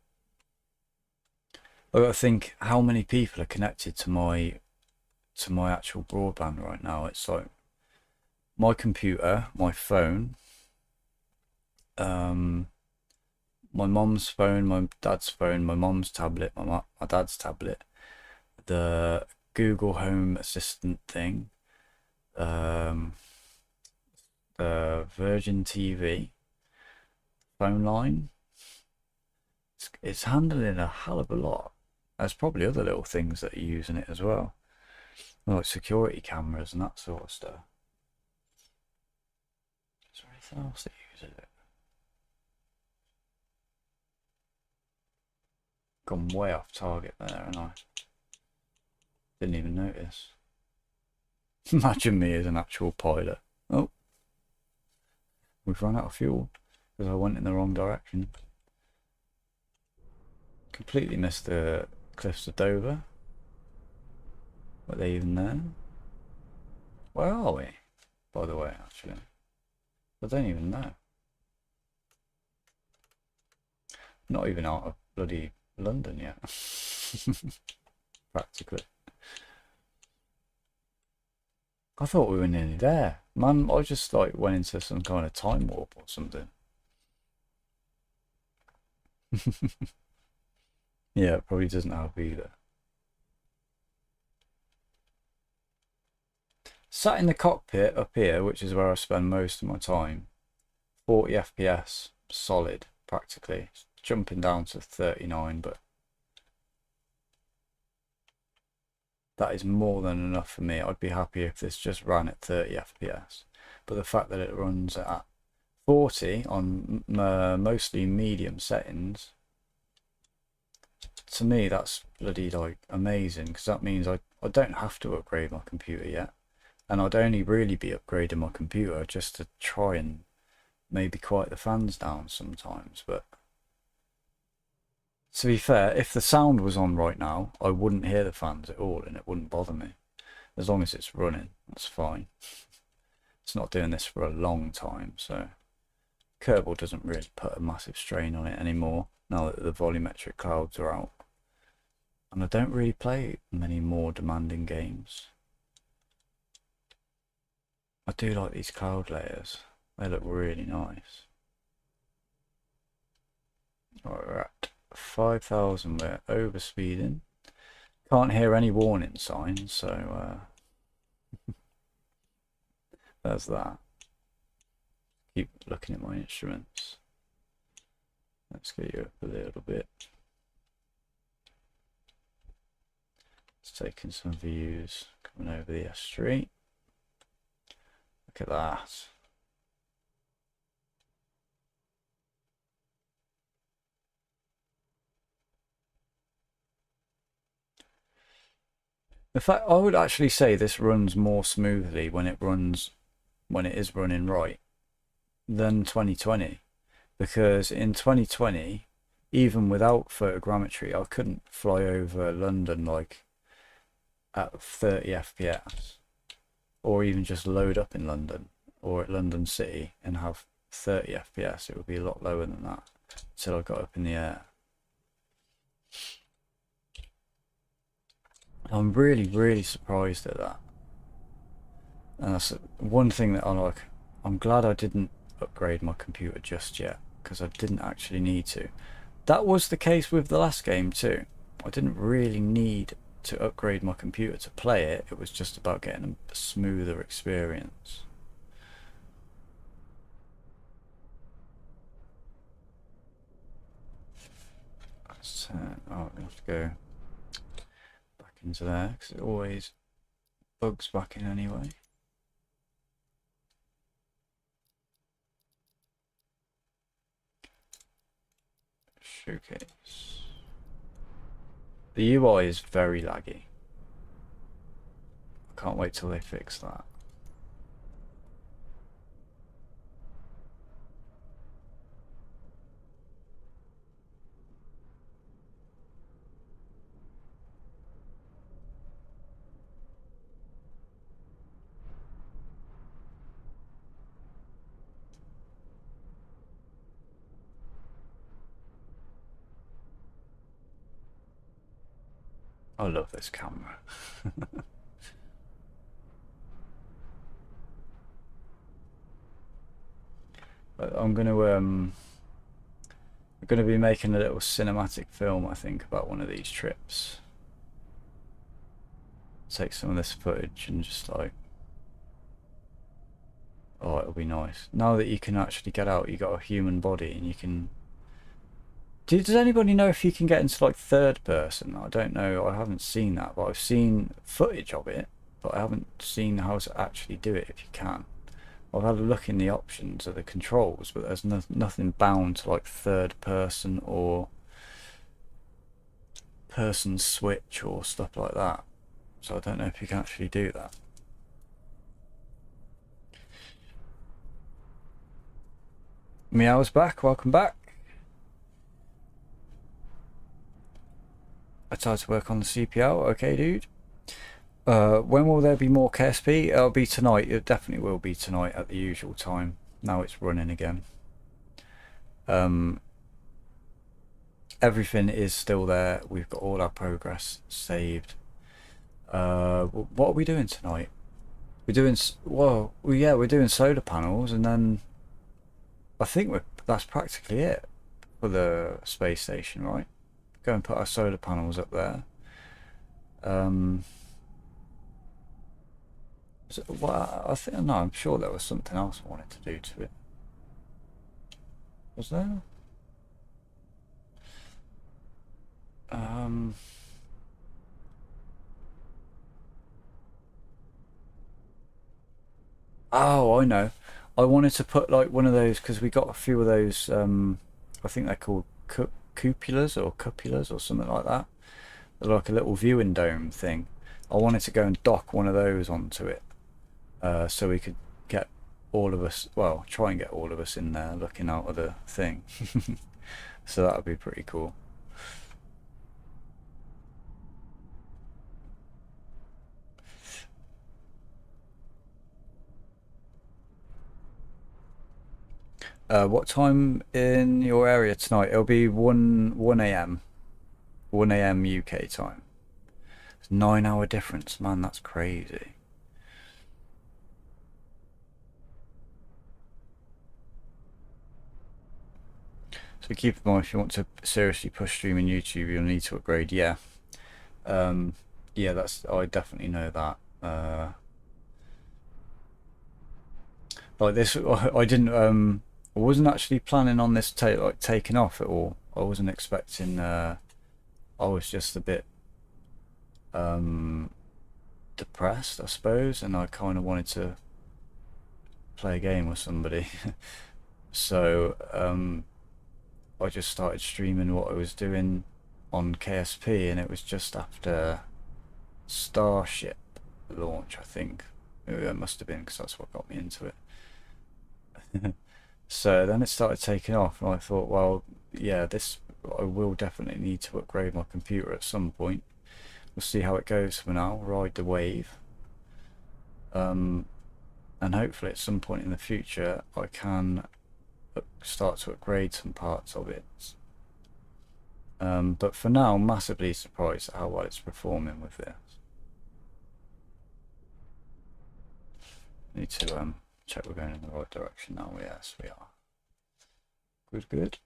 I gotta think how many people are connected to my actual broadband right now. It's like my computer, my phone, my mom's phone, my dad's phone, my mom's tablet, my dad's tablet, the Google Home Assistant thing, the Virgin TV phone line. It's handling a hell of a lot. There's probably other little things that are using it as well. Like security cameras and that sort of stuff. Is there anything else that uses it? Gone way off target there, and I didn't even notice. Imagine me as an actual pilot. Oh, we've run out of fuel because I went in the wrong direction. Completely missed the cliffs of Dover. Were they even there? Where are we, by the way, actually? I don't even know. Not even out of bloody London yet. Practically. I thought we were nearly there. Man, I just like went into some kind of time warp or something. Yeah, it probably doesn't help either. Sat in the cockpit up here, which is where I spend most of my time. 40 FPS, solid, practically. Jumping down to 39, but that is more than enough for me. I'd be happy if this just ran at 30 FPS. But the fact that it runs at 40 on mostly medium settings, to me that's bloody like amazing, because that means I don't have to upgrade my computer yet. And I'd only really be upgrading my computer just to try and maybe quiet the fans down sometimes. But to be fair, if the sound was on right now, I wouldn't hear the fans at all and it wouldn't bother me. As long as it's running, that's fine. It's not doing this for a long time, so Kerbal doesn't really put a massive strain on it anymore now that the volumetric clouds are out. And I don't really play many more demanding games. I do like these cloud layers. They look really nice. Right, we're at 5,000, we're over speeding. Can't hear any warning signs, so there's that. Keep looking at my instruments. Let's get you up a little bit. It's taking some views coming over the S3. Look at that. In fact, I would actually say this runs more smoothly when it is running right than 2020, because in 2020, even without photogrammetry, I couldn't fly over London like at 30 FPS, or even just load up in London or at London City and have 30 FPS. It would be a lot lower than that until I got up in the air. I'm really surprised at that, and that's one thing that I'm glad I didn't upgrade my computer just yet, because I didn't actually need to. That was the case with the last game too. I didn't really need to upgrade my computer to play it. It was just about getting a smoother experience. Let's oh, we have to go back into there because it always bugs back in anyway. Showcase. The UI is very laggy. I can't wait till they fix that. I love this camera. I'm gonna be making a little cinematic film, I think, about one of these trips. Take some of this footage and just like, oh, it'll be nice. Now that you can actually get out, you got a human body and you can Does anybody know if you can get into like third person? I don't know. I haven't seen that, but I've seen footage of it, but I haven't seen how to actually do it if you can. I've had a look in the options of the controls, but there's nothing bound to like third person or person switch or stuff like that. So I don't know if you can actually do that. Meow's back. Welcome back. I tried to work on the CPL. Okay, dude. When will there be more KSP? It'll be tonight. It definitely will be tonight at the usual time. Now it's running again. Everything is still there. We've got all our progress saved. What are we doing tonight? We're doing, well, yeah, we're doing solar panels, and then I think that's practically it for the space station, right? Go and put our solar panels up there. Well, I think, no, I'm sure there was something else I wanted to do to it. Was there? Oh, I know. I wanted to put like one of those because we got a few of those. I think they're called cupulas or something like that. They're like a little viewing dome thing. I wanted to go and dock one of those onto it, so we could get all of us. Well, try and get all of us in there looking out of the thing. So that would be pretty cool. What time in your area tonight? It'll be 1 a.m. 1 a.m. UK time. It's 9 hour difference, man. That's crazy. So keep in mind, if you want to seriously push streaming YouTube, you'll need to upgrade. Yeah, yeah, I definitely know that. Like this, I didn't. I wasn't actually planning on this taking off at all. I wasn't expecting. I was just a bit depressed, I suppose, and I kind of wanted to play a game with somebody. So I just started streaming what I was doing on KSP, and it was just after Starship launch, I think. It must have been because that's what got me into it. So then it started taking off, and I thought, well, yeah, I will definitely need to upgrade my computer at some point. We'll see how it goes for now, ride the wave. And hopefully at some point in the future I can start to upgrade some parts of it. But for now, I'm massively surprised at how well it's performing with this. Need to check we're going in the right direction now. Yes, we are. Good, good.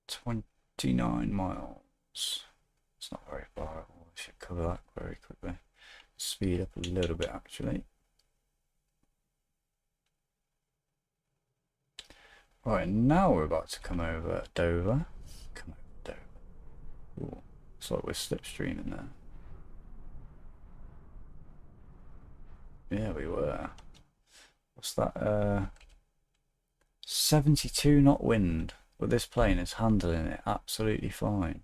29 miles. It's not very far. We should cover that very quickly. Speed up a little bit, actually. Right, now we're about to come over Dover. Come over Dover. Ooh, it's like we're slipstreaming there. Yeah, we were. What's that? 72 knot wind, but this plane is handling it absolutely fine.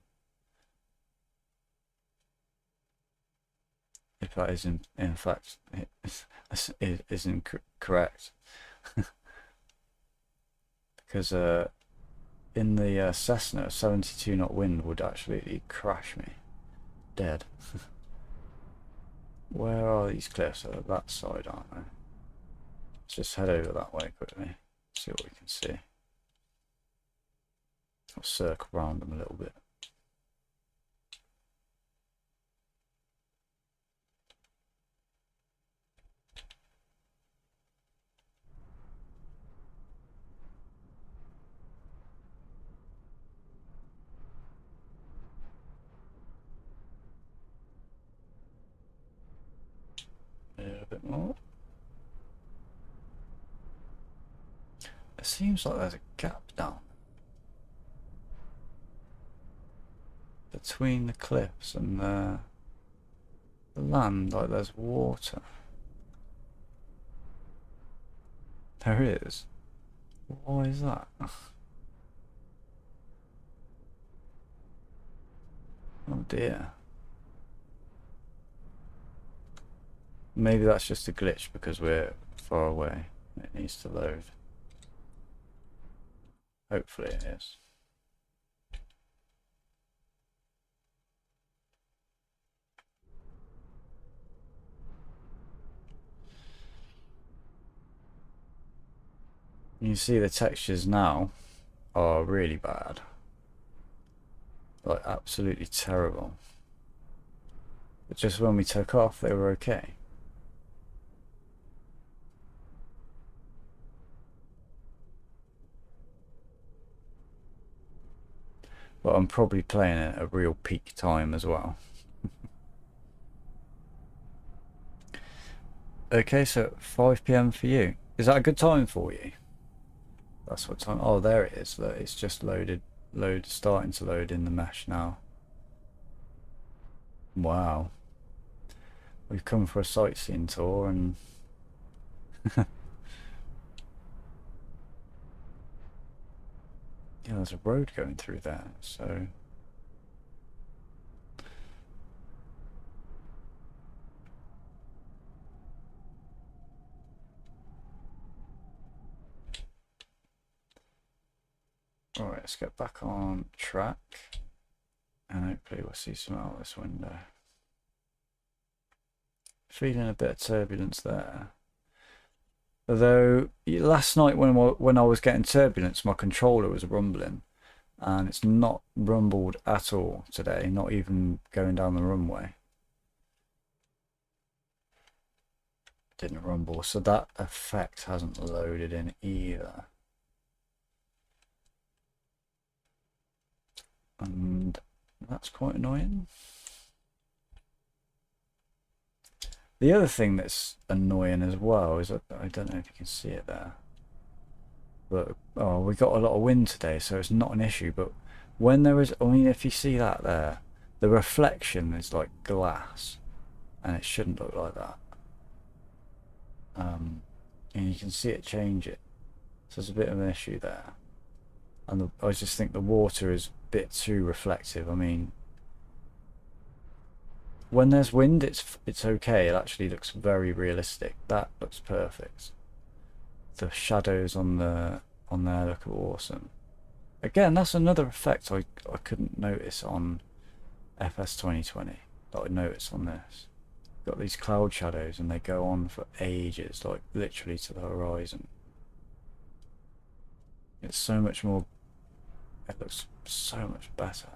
If that is in fact isn't correct, because in the Cessna, 72 knot wind would actually crash me dead. Where are these cliffs? They're that side, aren't they? Let's just head over that way quickly, see what we can see. I'll circle around them a little bit. A little bit more. seems like there's a gap down between the cliffs and the land, like there's water. There is. Why is that? Oh dear. Maybe that's just a glitch because we're far away. It needs to load. Hopefully it is. You see the textures now are really bad. Like absolutely terrible. But just when we took off they were okay. But I'm probably playing it at a real peak time as well. Okay, so 5 PM for you. Is that a good time for you? That's what time. Oh, there it is. Look, it's just starting to load in the mesh now. Wow. We've come for a sightseeing tour and yeah, there's a road going through there, so alright, let's get back on track and hopefully we'll see some out this window. Feeling a bit of turbulence there. Although last night when I was getting turbulence, my controller was rumbling, and it's not rumbled at all today, not even going down the runway. Didn't rumble, so that effect hasn't loaded in either. And that's quite annoying. The other thing that's annoying as well is that I don't know if you can see it there, but oh, we got a lot of wind today, so it's not an issue. But when there is, I mean, if you see that there, the reflection is like glass, and it shouldn't look like that. And you can see it change it, so there's a bit of an issue there. And I just think the water is a bit too reflective. I mean, when there's wind, it's okay. It actually looks very realistic. That looks perfect. The shadows on there look awesome. Again, that's another effect I couldn't notice on FS 2020 that I noticed on this. Got these cloud shadows and they go on for ages, like literally to the horizon. It's so much more, it looks so much better.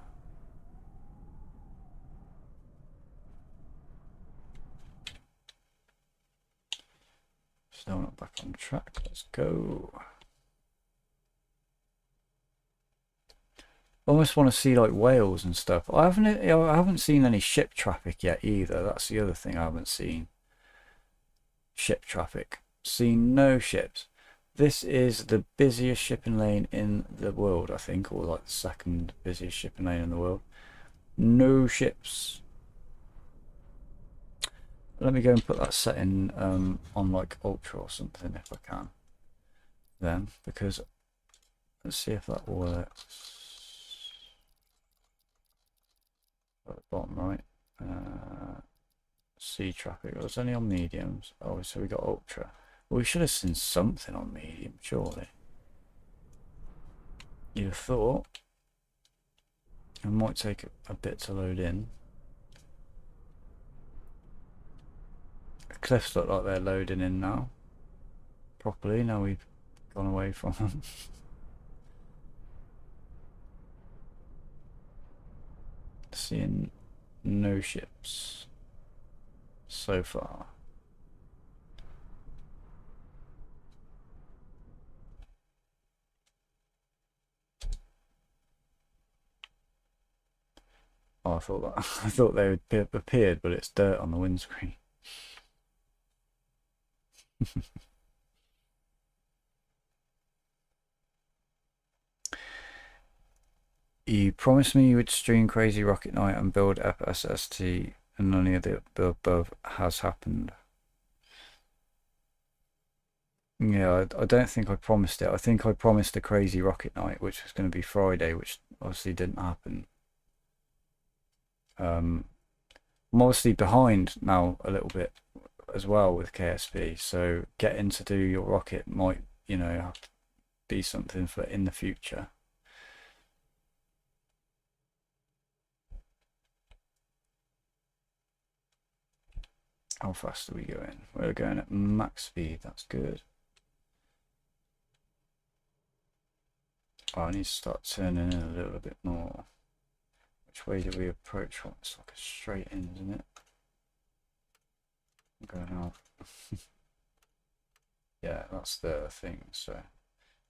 Still not back on track, let's go. Almost want to see like whales and stuff. I haven't seen any ship traffic yet either. That's the other thing I haven't seen. Ship traffic. Seen no ships. This is the busiest shipping lane in the world, I think, or like the second busiest shipping lane in the world. No ships. Let me go and put that setting on like ultra or something if I can. Then, because let's see if that works. At the bottom right, sea traffic. It was only on mediums. Oh, so we got ultra. Well, we should have seen something on medium, surely. You'd have thought. It might take a bit to load in. The cliffs look like they're loading in now. Properly, now we've gone away from them. Seeing no ships so far. Oh, I thought they would appeared, but it's dirt on the windscreen. You promised me you would stream Crazy Rocket Night and build FSST, and none of the above has happened. Yeah, I don't think I promised it. I think I promised a Crazy Rocket Night, which was going to be Friday, which obviously didn't happen. I'm obviously behind now a little bit as well with KSP, so getting to do your rocket might, you know, have to be something for in the future. How fast are we going? We're going at max speed, that's good. Oh, I need to start turning in a little bit more. Which way do we approach? Oh, it's like a straight in, isn't it? I'm going out. Yeah, that's the thing, so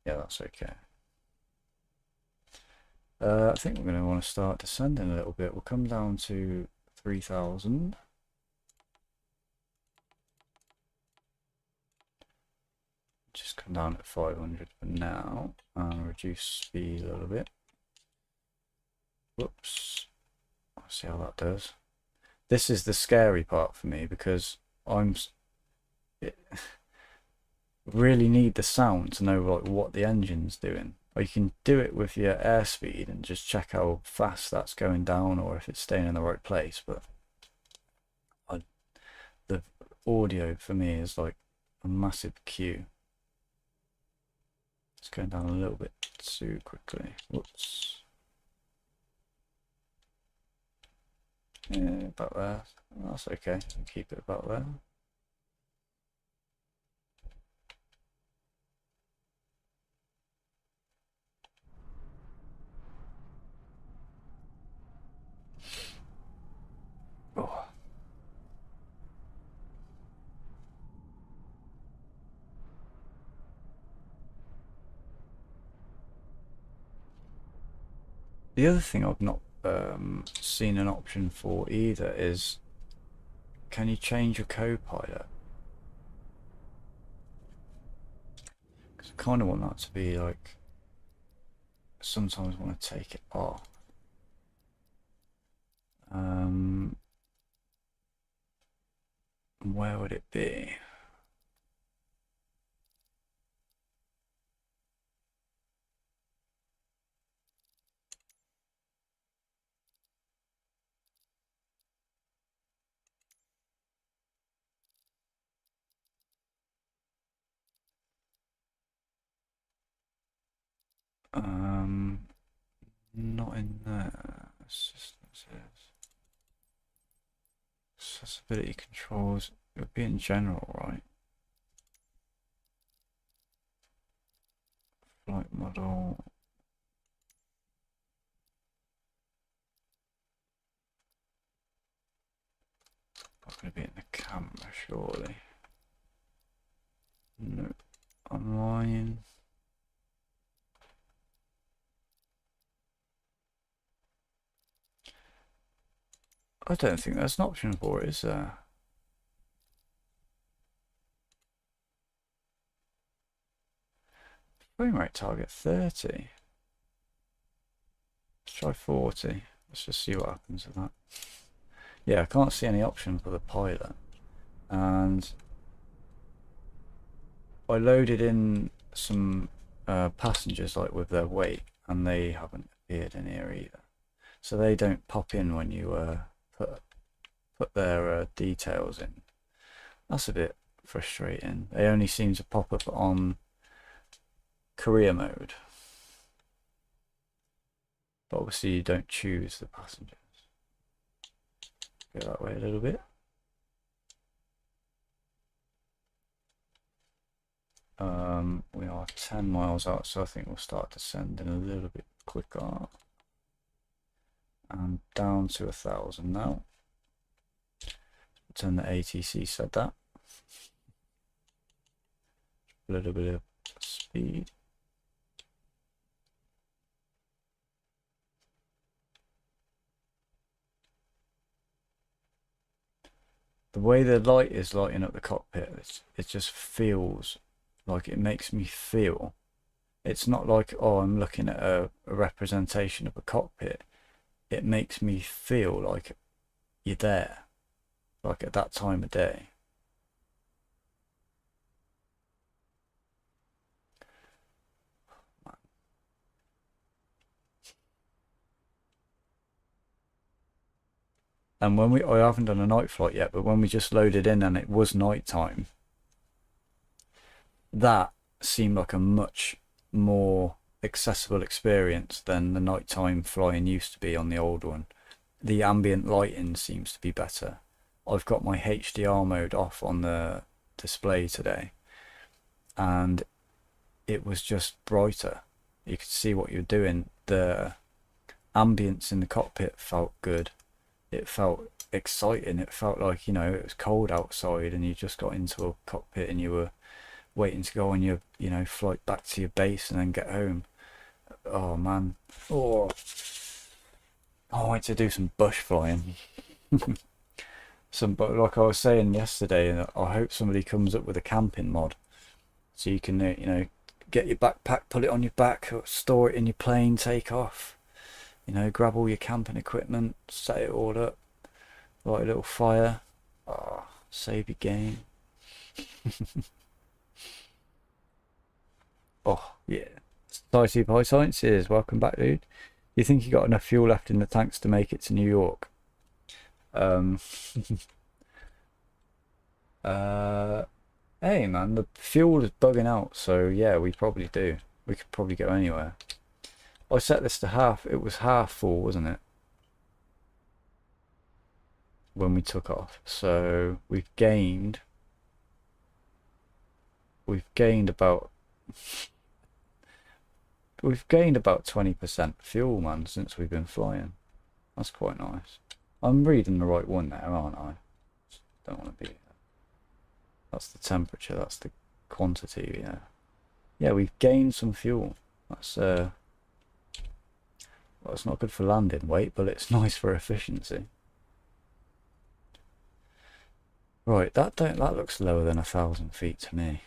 yeah, that's okay. I think we're going to want to start descending a little bit. We'll come down to 3,000. Just come down at 500 for now and reduce speed a little bit. Whoops. I'll see how that does. This is the scary part for me because really need the sound to know like what the engine's doing. Or you can do it with your airspeed and just check how fast that's going down or if it's staying in the right place, but the audio for me is like a massive cue. It's going down a little bit too quickly. Whoops. Yeah, about there. That's okay. I'll keep it about there. Oh. The other thing I've not seen an option for either is, can you change your co-pilot? Because I kind of want that to be like, sometimes want to take it off. Where would it be? Not in there. Systems is accessibility controls. It would be in general, right? Flight model. Not going to be in the camera, surely. No. Online. I don't think there's an option for it, is there? Frame rate target 30. Let's try 40. Let's just see what happens with that. Yeah, I can't see any option for the pilot. And I loaded in some passengers like with their weight, and they haven't appeared in here either. So they don't pop in when you put their details in. That's a bit frustrating. They only seem to pop up on career mode. But obviously you don't choose the passengers. Go that way a little bit. We are 10 miles out, so I think we'll start descending a little bit quicker. And down to 1,000 now. Pretend the ATC said that. A little bit of speed. The way the light is lighting up the cockpit, it just feels like it makes me feel It's not like, oh, I'm looking at a representation of a cockpit. It makes me feel like you're there, like at that time of day. And when I haven't done a night flight yet, but when we just loaded in and it was night time, that seemed like a much more accessible experience than the nighttime flying used to be on the old one. The ambient lighting seems to be better. I've got my HDR mode off on the display today, and it was just brighter. You could see what you're doing. The ambience in the cockpit felt good. It felt exciting. It felt like, you know, it was cold outside and you just got into a cockpit and you were waiting to go on your, you know, flight back to your base and then get home. Oh man. Oh, I want to do some bush flying. But like I was saying yesterday, I hope somebody comes up with a camping mod so you can, you know, get your backpack, put it on your back, store it in your plane, take off. You know, grab all your camping equipment, set it all up, light a little fire. Oh, save your game. Oh, yeah. Society of High Sciences, welcome back, dude. You think you got enough fuel left in the tanks to make it to New York? Um, hey man, the fuel is bugging out, so yeah, we probably do. We could probably go anywhere. I set this to half. It was half full, wasn't it? When we took off. So we've gained about 20% fuel, man, since we've been flying. That's quite nice. I'm reading the right one there, aren't I? Don't want to be. That's the temperature. That's the quantity. Yeah. Yeah, we've gained some fuel. That's well, it's not good for landing weight, but it's nice for efficiency. Right, that looks lower than 1,000 feet to me.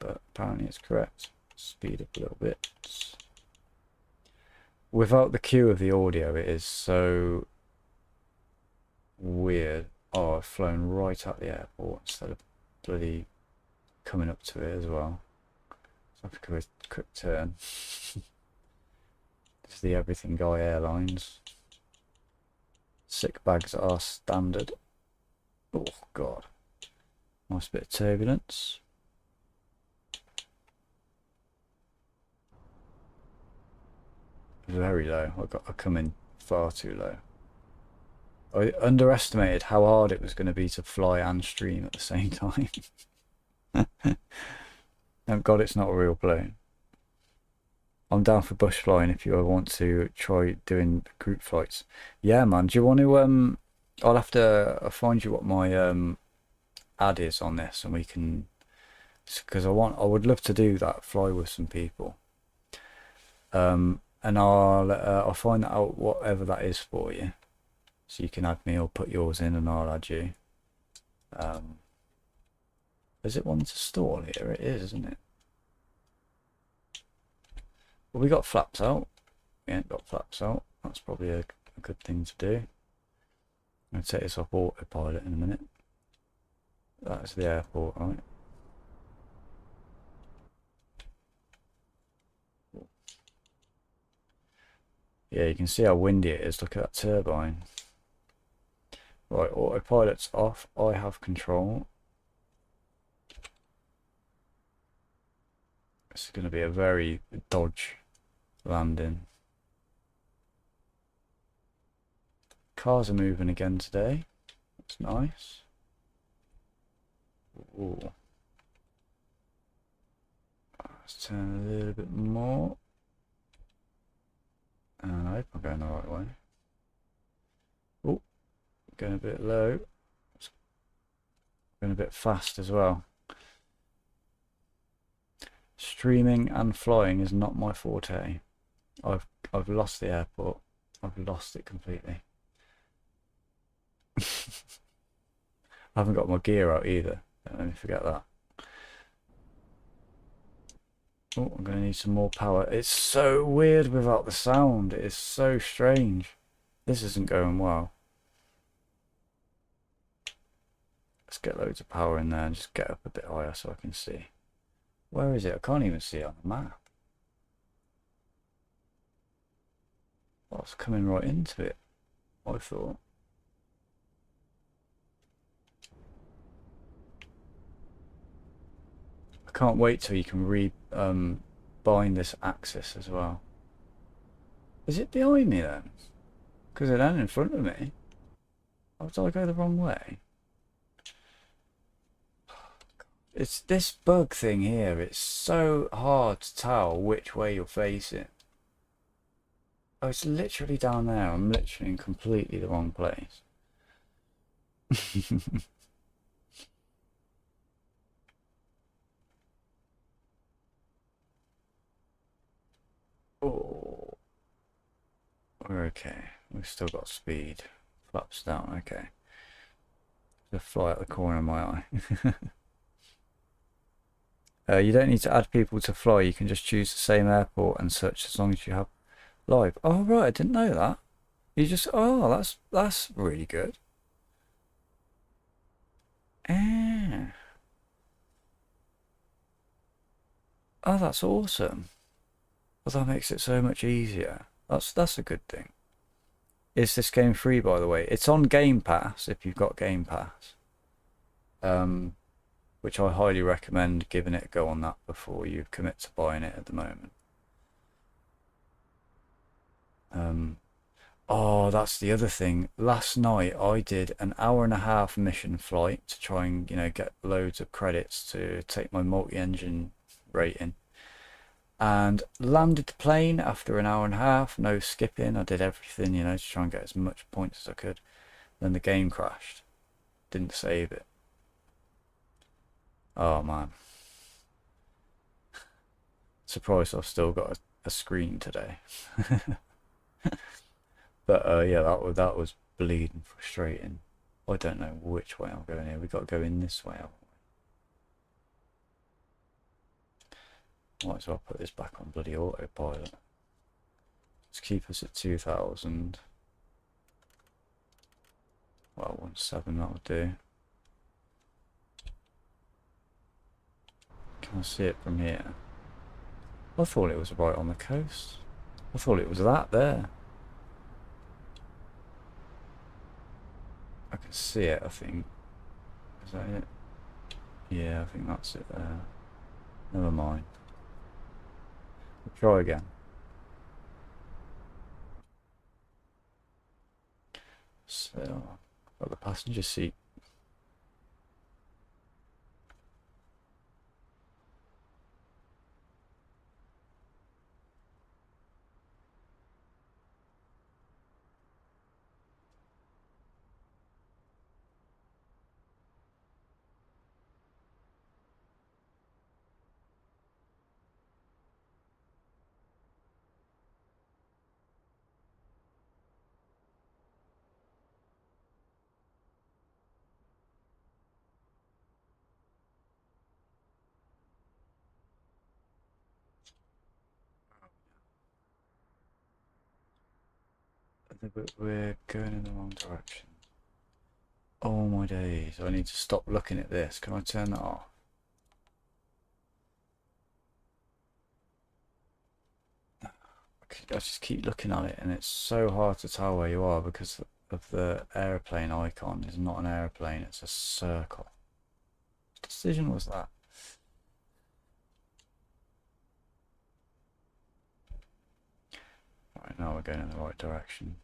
But apparently it's correct. Speed up a little bit. Without the cue of the audio, it is so weird. Oh, I've flown right at the airport instead of bloody coming up to it as well. So I have to go a quick turn. This is the Everything Guy Airlines. Sick bags are standard. Oh god. Nice bit of turbulence. Very low. I come in far too low. I underestimated how hard it was going to be to fly and stream at the same time. Thank God it's not a real plane. I'm down for bush flying if you ever want to try doing group flights. Yeah, man. Do you want to? I'll have to find you what my ad is on this, and we can. Because I would love to do that, fly with some people. And I'll find that out, whatever that is for you, so you can add me or put yours in, and I'll add you. Is it one to stall here? It is, isn't it? Well, we got flaps out. We ain't got flaps out. That's probably a good thing to do. I'm going to take this off autopilot in a minute. That's the airport, right? Yeah, you can see how windy it is. Look at that turbine. Right, autopilot's off. I have control. This is going to be a very dodge landing. Cars are moving again today. That's nice. Ooh. Let's turn a little bit more. And I hope I'm going the right way. Oh, going a bit low. Going a bit fast as well. Streaming and flying is not my forte. I've lost the airport. I've lost it completely. I haven't got my gear out either. Don't let me forget that. Oh, I'm going to need some more power. It's so weird without the sound. It is so strange. This isn't going well. Let's get loads of power in there and just get up a bit higher so I can see. Where is it? I can't even see it on the map. Oh, it's coming right into it, I thought. I can't wait till you can bind this axis as well. Is it behind me then? Because it ain't in front of me. Or did I go the wrong way? It's this bug thing here. It's so hard to tell which way you're facing. Oh, it's literally down there. I'm literally in completely the wrong place. Oh, we're okay. We've still got speed. Flaps down, okay. Just fly out the corner of my eye. You don't need to add people to fly. You can just choose the same airport and such as long as you have live. Oh right, I didn't know that. You just that's really good. Ah. Oh, that's awesome. Well, that makes it so much easier. That's a good thing. Is this game free, by the way? It's on Game Pass if you've got Game Pass. Which I highly recommend giving it a go on that before you commit to buying it at the moment. Oh, that's the other thing. Last night I did an 1.5 hour mission flight to try and, get loads of credits to take my multi-engine rating. And landed the plane after an 1.5 hours, no skipping. I did everything, to try and get as much points as I could. Then the game crashed. Didn't save it. Oh man. Surprised I've still got a screen today. But yeah, that was bleeding frustrating. I don't know which way I'm going here. We've got to go in this way. Might as well put this back on bloody autopilot. Let's keep us at 2000. Well, 17, that'll do. Can I see it from here? I thought it was right on the coast. I thought it was that there. I can see it, I think. Is that it? Yeah, I think that's it there. Never mind. We'll try again. So, got the passenger seat. We're going in the wrong direction. Oh my days, I need to stop looking at this. Can I turn that off? I just keep looking at it and it's so hard to tell where you are because of the airplane icon. It's not an airplane, it's a circle. What decision was that? Right, now we're going in the right direction.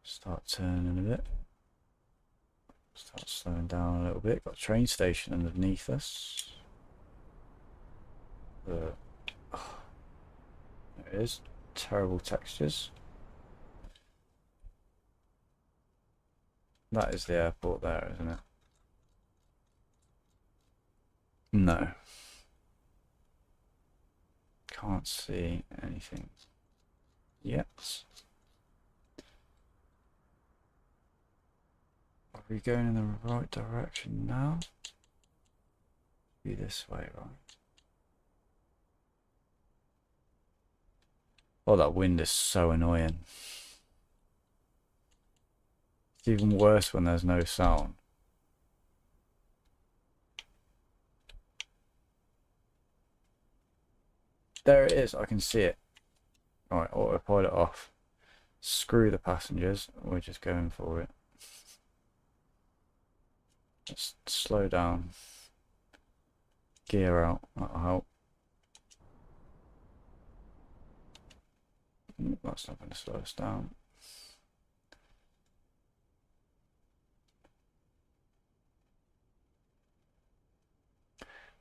Start turning a bit. Start slowing down a little bit. Got a train station underneath us. There it is. Terrible textures. That is the airport there, isn't it? No. Can't see anything yet. Are we going in the right direction now? Be this way, right? Oh, that wind is so annoying. It's even worse when there's no sound. There it is, I can see it. Alright, autopilot off. Screw the passengers, we're just going for it. Let's slow down. Gear out, that'll help. That's not going to slow us down.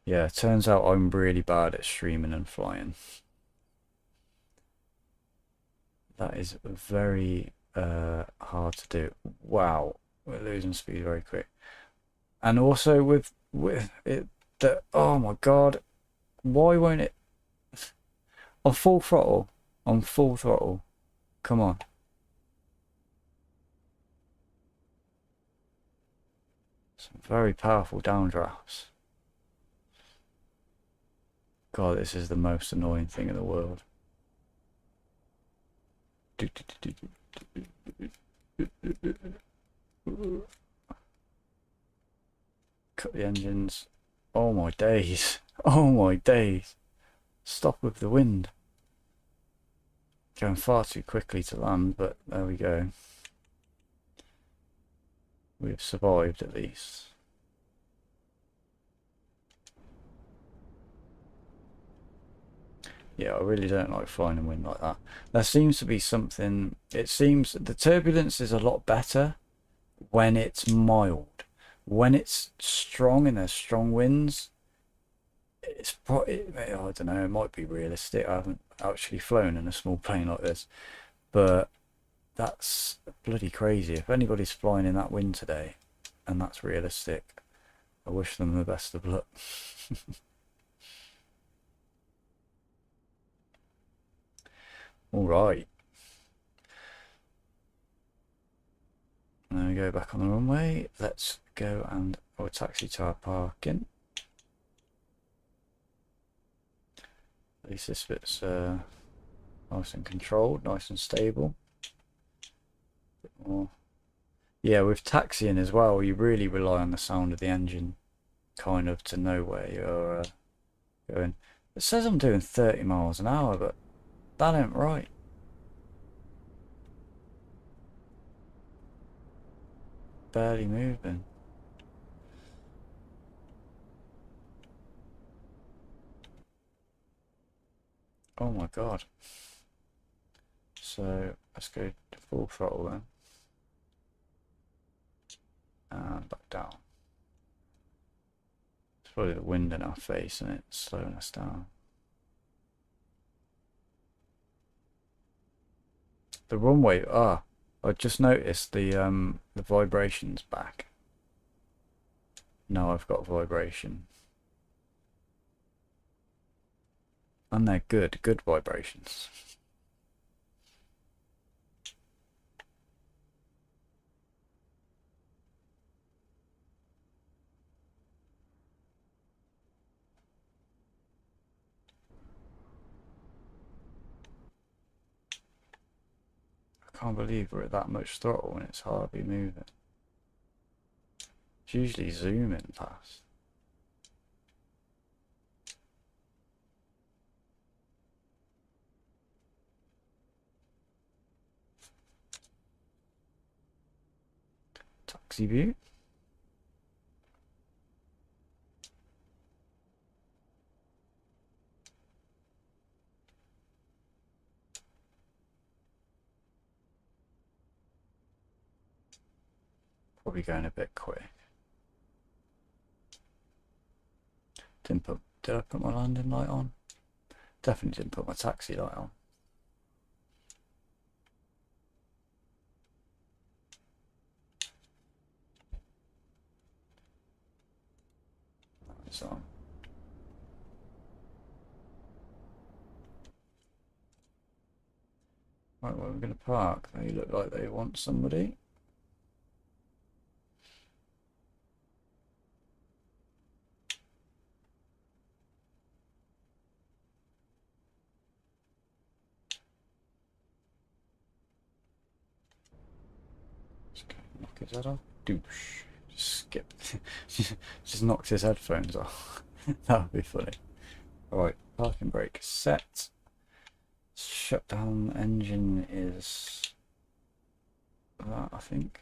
Yeah, it turns out I'm really bad at streaming and flying. That is very hard to do. Wow, we're losing speed very quick. And also with it, that, oh my god, why won't it? On full throttle, on full throttle. Come on. Some very powerful downdrafts. God, this is the most annoying thing in the world. Cut the engines. Oh my days. Oh my days. Stop with the wind. Going far too quickly to land, but there we go. We've survived at least. Yeah, I really don't like flying in wind like that. There seems to be something, it seems the turbulence is a lot better when it's mild. When it's strong and there's strong winds, it's probably, I don't know, it might be realistic. I haven't actually flown in a small plane like this, but that's bloody crazy. If anybody's flying in that wind today and that's realistic, I wish them the best of luck. All right. Now we go back on the runway. Let's go and taxi to our parking. At least this bit's nice and controlled, nice and stable. Bit more. Yeah, with taxiing as well, you really rely on the sound of the engine, kind of, to know where you're going. It says I'm doing 30 miles an hour, but that ain't right. Barely moving. Oh my god. So let's go to full throttle then. And back down. It's probably the wind in our face and it's slowing us down. The runway, I just noticed the vibrations back. No, I've got vibration. And they're good vibrations. I can't believe we're at that much throttle and it's hardly moving. It's usually zooming past. Taxi view. Probably going a bit quick. Did I put my landing light on? Definitely didn't put my taxi light on. It's on. Right, well, we're going to park. They look like they want somebody. Is that off? Douche. Just skipped. Just knocked his headphones off. That would be funny. Right, parking brake set. Shutdown engine is that, I think.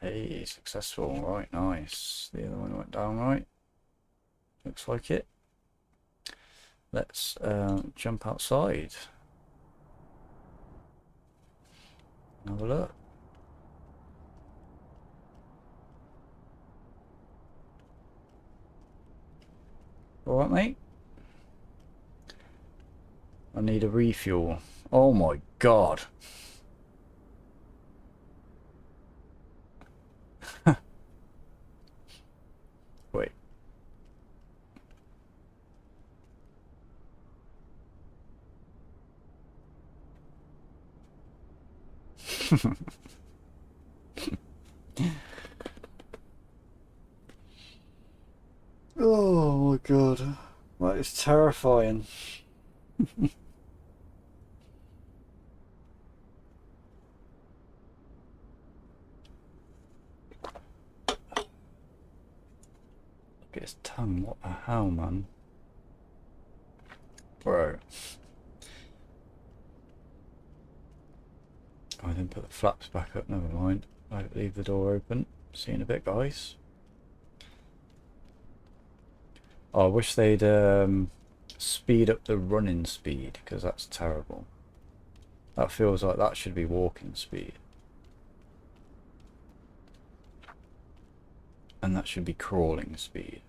Hey, successful. Right, nice. The other one went down right. Looks like it. Let's jump outside. Have a look. Alright, mate. I need a refuel. Oh my god. Wait. Oh my god. That is terrifying. Look at his tongue. What the hell, man? Bro. I didn't put the flaps back up, never mind. I leave the door open. See you in a bit, guys. Oh, I wish they'd speed up the running speed, because that's terrible. That feels like that should be walking speed. And that should be crawling speed.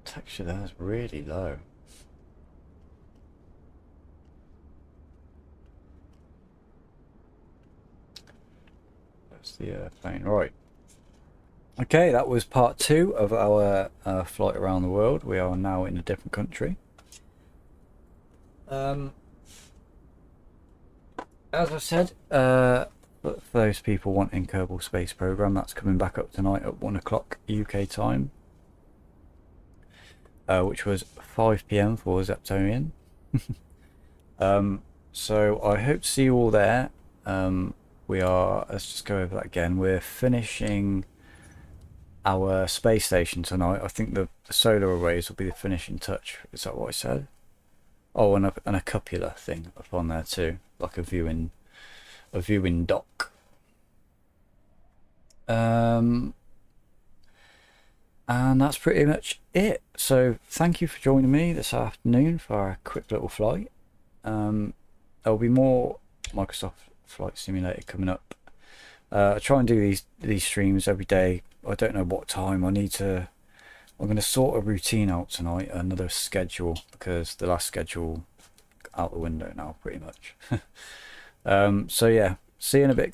Texture there is really low. That's the airplane. Right. Okay, that was part 2 of our flight around the world. We are now in a different country. As I said, for those people wanting Kerbal Space Program, that's coming back up tonight at 1 o'clock UK time. Which was 5 PM for Zeptonian. So I hope to see you all there. Let's just go over that again. We're finishing our space station tonight. I think the solar arrays will be the finishing touch. Is that what I said? Oh, and a cupola thing up on there too, like a viewing dock. And that's pretty much it. So thank you for joining me this afternoon for our quick little flight. There'll be more Microsoft Flight Simulator coming up. I try and do these streams every day. I don't know what time. I'm going to sort a routine out tonight, another schedule, because the last schedule out the window now pretty much. So yeah, see you in a bit, guys.